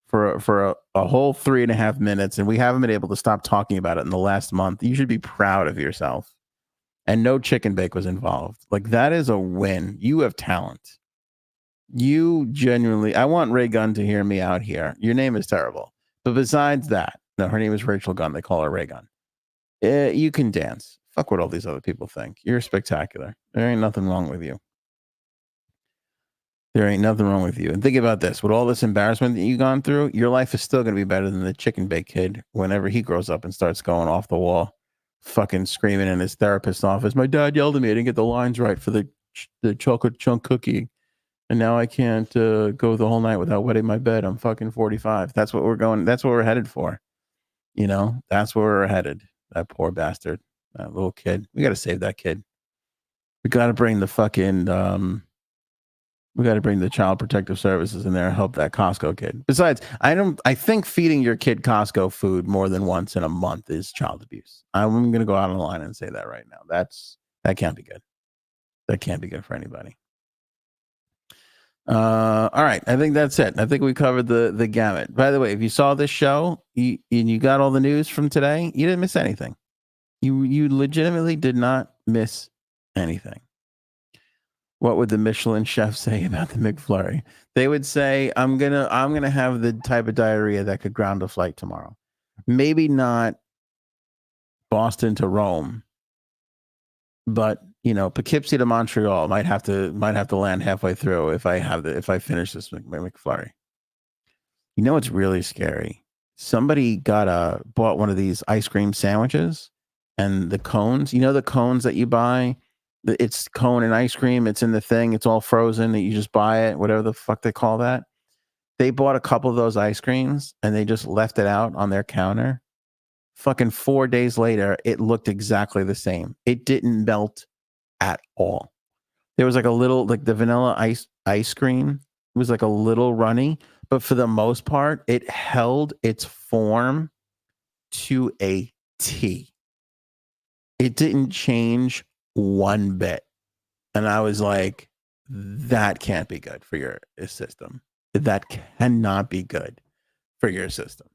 for a whole 3.5 minutes, and we haven't been able to stop talking about it in the last month. You should be proud of yourself. And no chicken bake was involved. Like, that is a win. You have talent. You genuinely, I want Ray Gunn to hear me out here. Your name is terrible. But besides that, no, her name is Rachel Gunn. They call her Ray Gunn. You can dance. Fuck what all these other people think. You're spectacular. There ain't nothing wrong with you. There ain't nothing wrong with you. And think about this. With all this embarrassment that you've gone through, your life is still going to be better than the chicken bake kid whenever he grows up and starts going off the wall, fucking screaming in his therapist's office. My dad yelled at me. I didn't get the lines right for the chocolate chunk cookie. And now I can't go the whole night without wetting my bed. I'm fucking 45. That's what we're going. That's what we're headed for. You know, that's where we're headed. That poor bastard, that little kid. We got to save that kid. We got to bring the fucking, we got to bring the Child Protective Services in there and help that Costco kid. Besides, I think feeding your kid Costco food more than once in a month is child abuse. I'm going to go out on the line and say that right now. That can't be good. That can't be good for anybody. All right. I think that's it. I think we covered the gamut. By the way, if you saw this show and you got all the news from today, you didn't miss anything. You legitimately did not miss anything. What would the Michelin chef say about the McFlurry? They would say, I'm gonna have the type of diarrhea that could ground a flight tomorrow. Maybe not Boston to Rome, but Poughkeepsie to Montreal might have to land halfway through if I finish this McFlurry. You know what's really scary? Somebody bought one of these ice cream sandwiches, and the cones. You know the cones that you buy. It's cone and ice cream. It's in the thing. It's all frozen. That you just buy it. Whatever the fuck they call that. They bought a couple of those ice creams and they just left it out on their counter. Fucking 4 days later, it looked exactly the same. It didn't melt at all. There was like a little, like the vanilla ice cream was like a little runny, but for the most part, it held its form to a T. It didn't change one bit. And I was like, that can't be good for your system. That cannot be good for your system.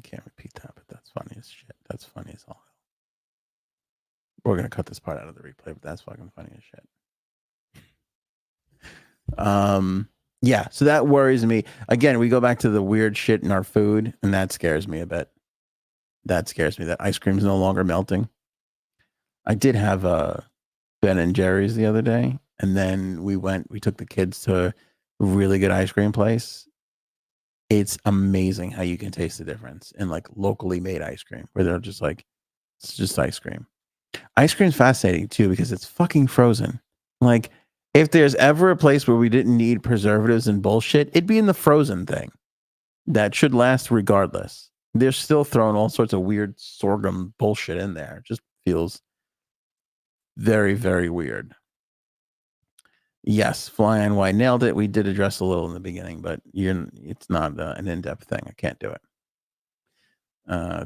can't repeat that, but that's funny as shit. That's funny as all. We're gonna cut this part out of the replay, but that's fucking funny as shit. Yeah, so that worries me. Again, we go back to the weird shit in our food, and that scares me a bit. That scares me that ice cream's no longer melting. I did have Ben and Jerry's the other day, and then we took the kids to a really good ice cream place. It's amazing how you can taste the difference in like locally made ice cream, where they're just like, it's just ice cream. Ice cream's fascinating too because it's fucking frozen. Like, if there's ever a place where we didn't need preservatives and bullshit, it'd be in the frozen thing. That should last regardless. They're still throwing all sorts of weird sorghum bullshit in there. It just feels very, very weird. Yes, Fly on White nailed it. We did address a little in the beginning, but it's not an in-depth thing. I can't do it.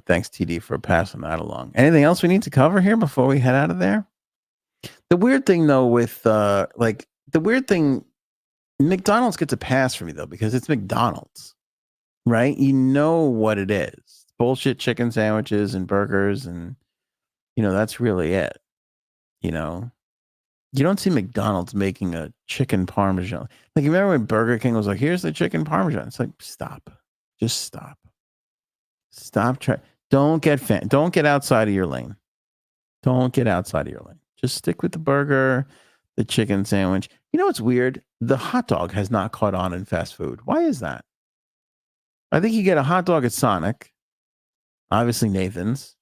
Thanks, TD, for passing that along. Anything else we need to cover here before we head out of there? The weird thing, though, with McDonald's gets a pass for me, though, because it's McDonald's, right? You know what it is. Bullshit chicken sandwiches and burgers, and, that's really it. You don't see McDonald's making a chicken parmesan. Like, you remember when Burger King was like, here's the chicken parmesan? It's like, stop. Just stop. Stop. Don't get outside of your lane. Don't get outside of your lane. Just stick with the burger, the chicken sandwich. You know what's weird? The hot dog has not caught on in fast food. Why is that? I think you get a hot dog at Sonic. Obviously Nathan's.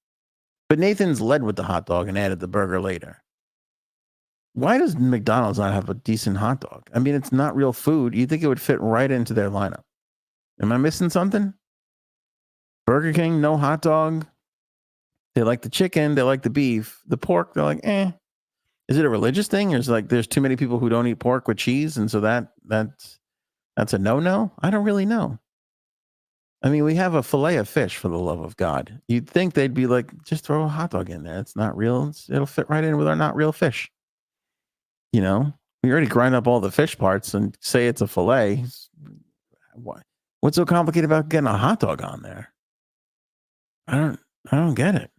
But Nathan's led with the hot dog and added the burger later. Why does McDonald's not have a decent hot dog? I mean, it's not real food. You'd think it would fit right into their lineup. Am I missing something? Burger King, no hot dog. They like the chicken. They like the beef. The pork, they're like, eh. Is it a religious thing? Or is it like there's too many people who don't eat pork with cheese, and so that's a no-no? I don't really know. I mean, we have a fillet of fish, for the love of God. You'd think they'd be like, just throw a hot dog in there. It's not real. It'll fit right in with our not real fish. We already grind up all the fish parts and say it's a fillet. What's so complicated about getting a hot dog on there? I don't get it.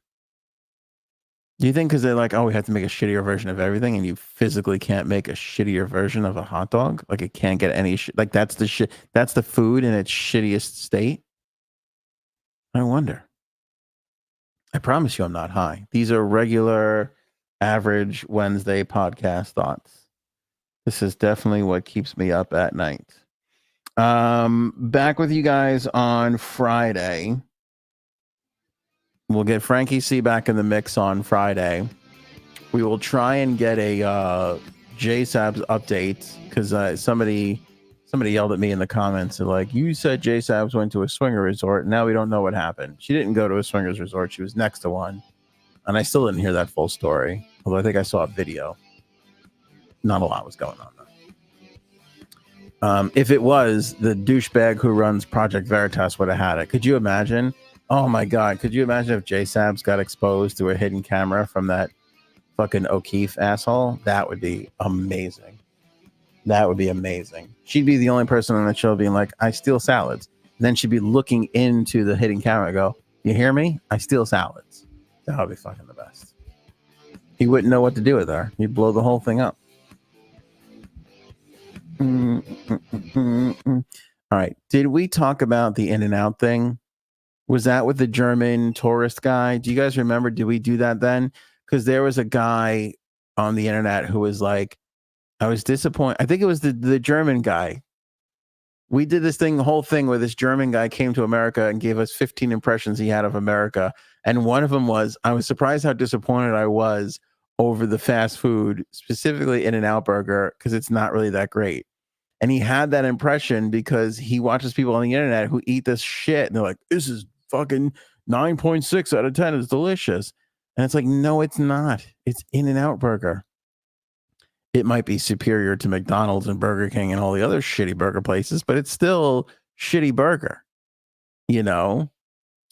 Do you think because they're like, oh, we have to make a shittier version of everything, and you physically can't make a shittier version of a hot dog? Like, it can't get any like that's the shit. That's the food in its shittiest state. I wonder. I promise you, I'm not high. These are regular, average Wednesday podcast thoughts. This is definitely what keeps me up at night. Back with you guys on Friday. We'll get Frankie C back in the mix on Friday. We will try and get a J-Sabs update because somebody yelled at me in the comments. They're like, you said J-Sabs went to a swinger resort. Now we don't know what happened. She didn't go to a swingers resort. She was next to one. And I still didn't hear that full story. Although I think I saw a video. Not a lot was going on, though. If it was, the douchebag who runs Project Veritas would have had it. Could you imagine? Oh my God. Could you imagine if J-Sabs got exposed to a hidden camera from that fucking O'Keefe asshole? That would be amazing. That would be amazing. She'd be the only person on the show being like, I steal salads. And then she'd be looking into the hidden camera and go, you hear me? I steal salads. That would be fucking the best. He wouldn't know what to do with her. He'd blow the whole thing up. All right. Did we talk about the In-N-Out thing? Was that with the German tourist guy? Do you guys remember? Did we do that then? Because there was a guy on the internet who was like, I was disappointed. I think it was the German guy. We did this whole thing where this German guy came to America and gave us 15 impressions he had of America. And one of them was, I was surprised how disappointed I was over the fast food, specifically In-N-Out Burger, because it's not really that great. And he had that impression because he watches people on the internet who eat this shit. And they're like, this is fucking 9.6 out of 10. It's delicious. And it's like, no, it's not. It's In-N-Out Burger. It might be superior to McDonald's and Burger King and all the other shitty burger places, but it's still shitty burger.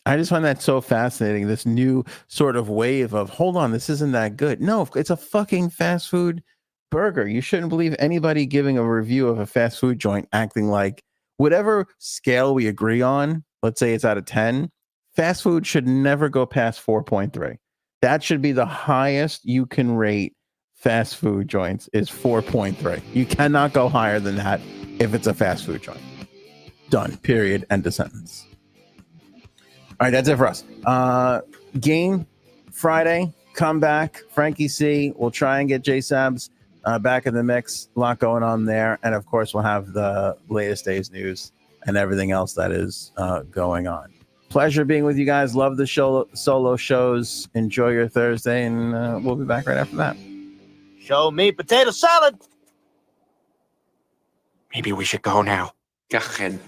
I just find that so fascinating. This new sort of wave of, hold on, this isn't that good. No, it's a fucking fast food burger. You shouldn't believe anybody giving a review of a fast food joint acting like whatever scale we agree on, let's say it's out of 10, Fast food should never go past 4.3. That should be the highest you can rate fast food joints is 4.3. You cannot go higher than that if it's a fast food joint. Done. Period. End of sentence. All right, that's it for us. Game Friday, comeback. Frankie C. We'll try and get J Sabs back in the mix. A lot going on there. And of course, we'll have the latest day's news and everything else that is going on. Pleasure being with you guys. Love the solo shows. Enjoy your Thursday, and we'll be back right after that. Show me potato salad. Maybe we should go now. Go ahead.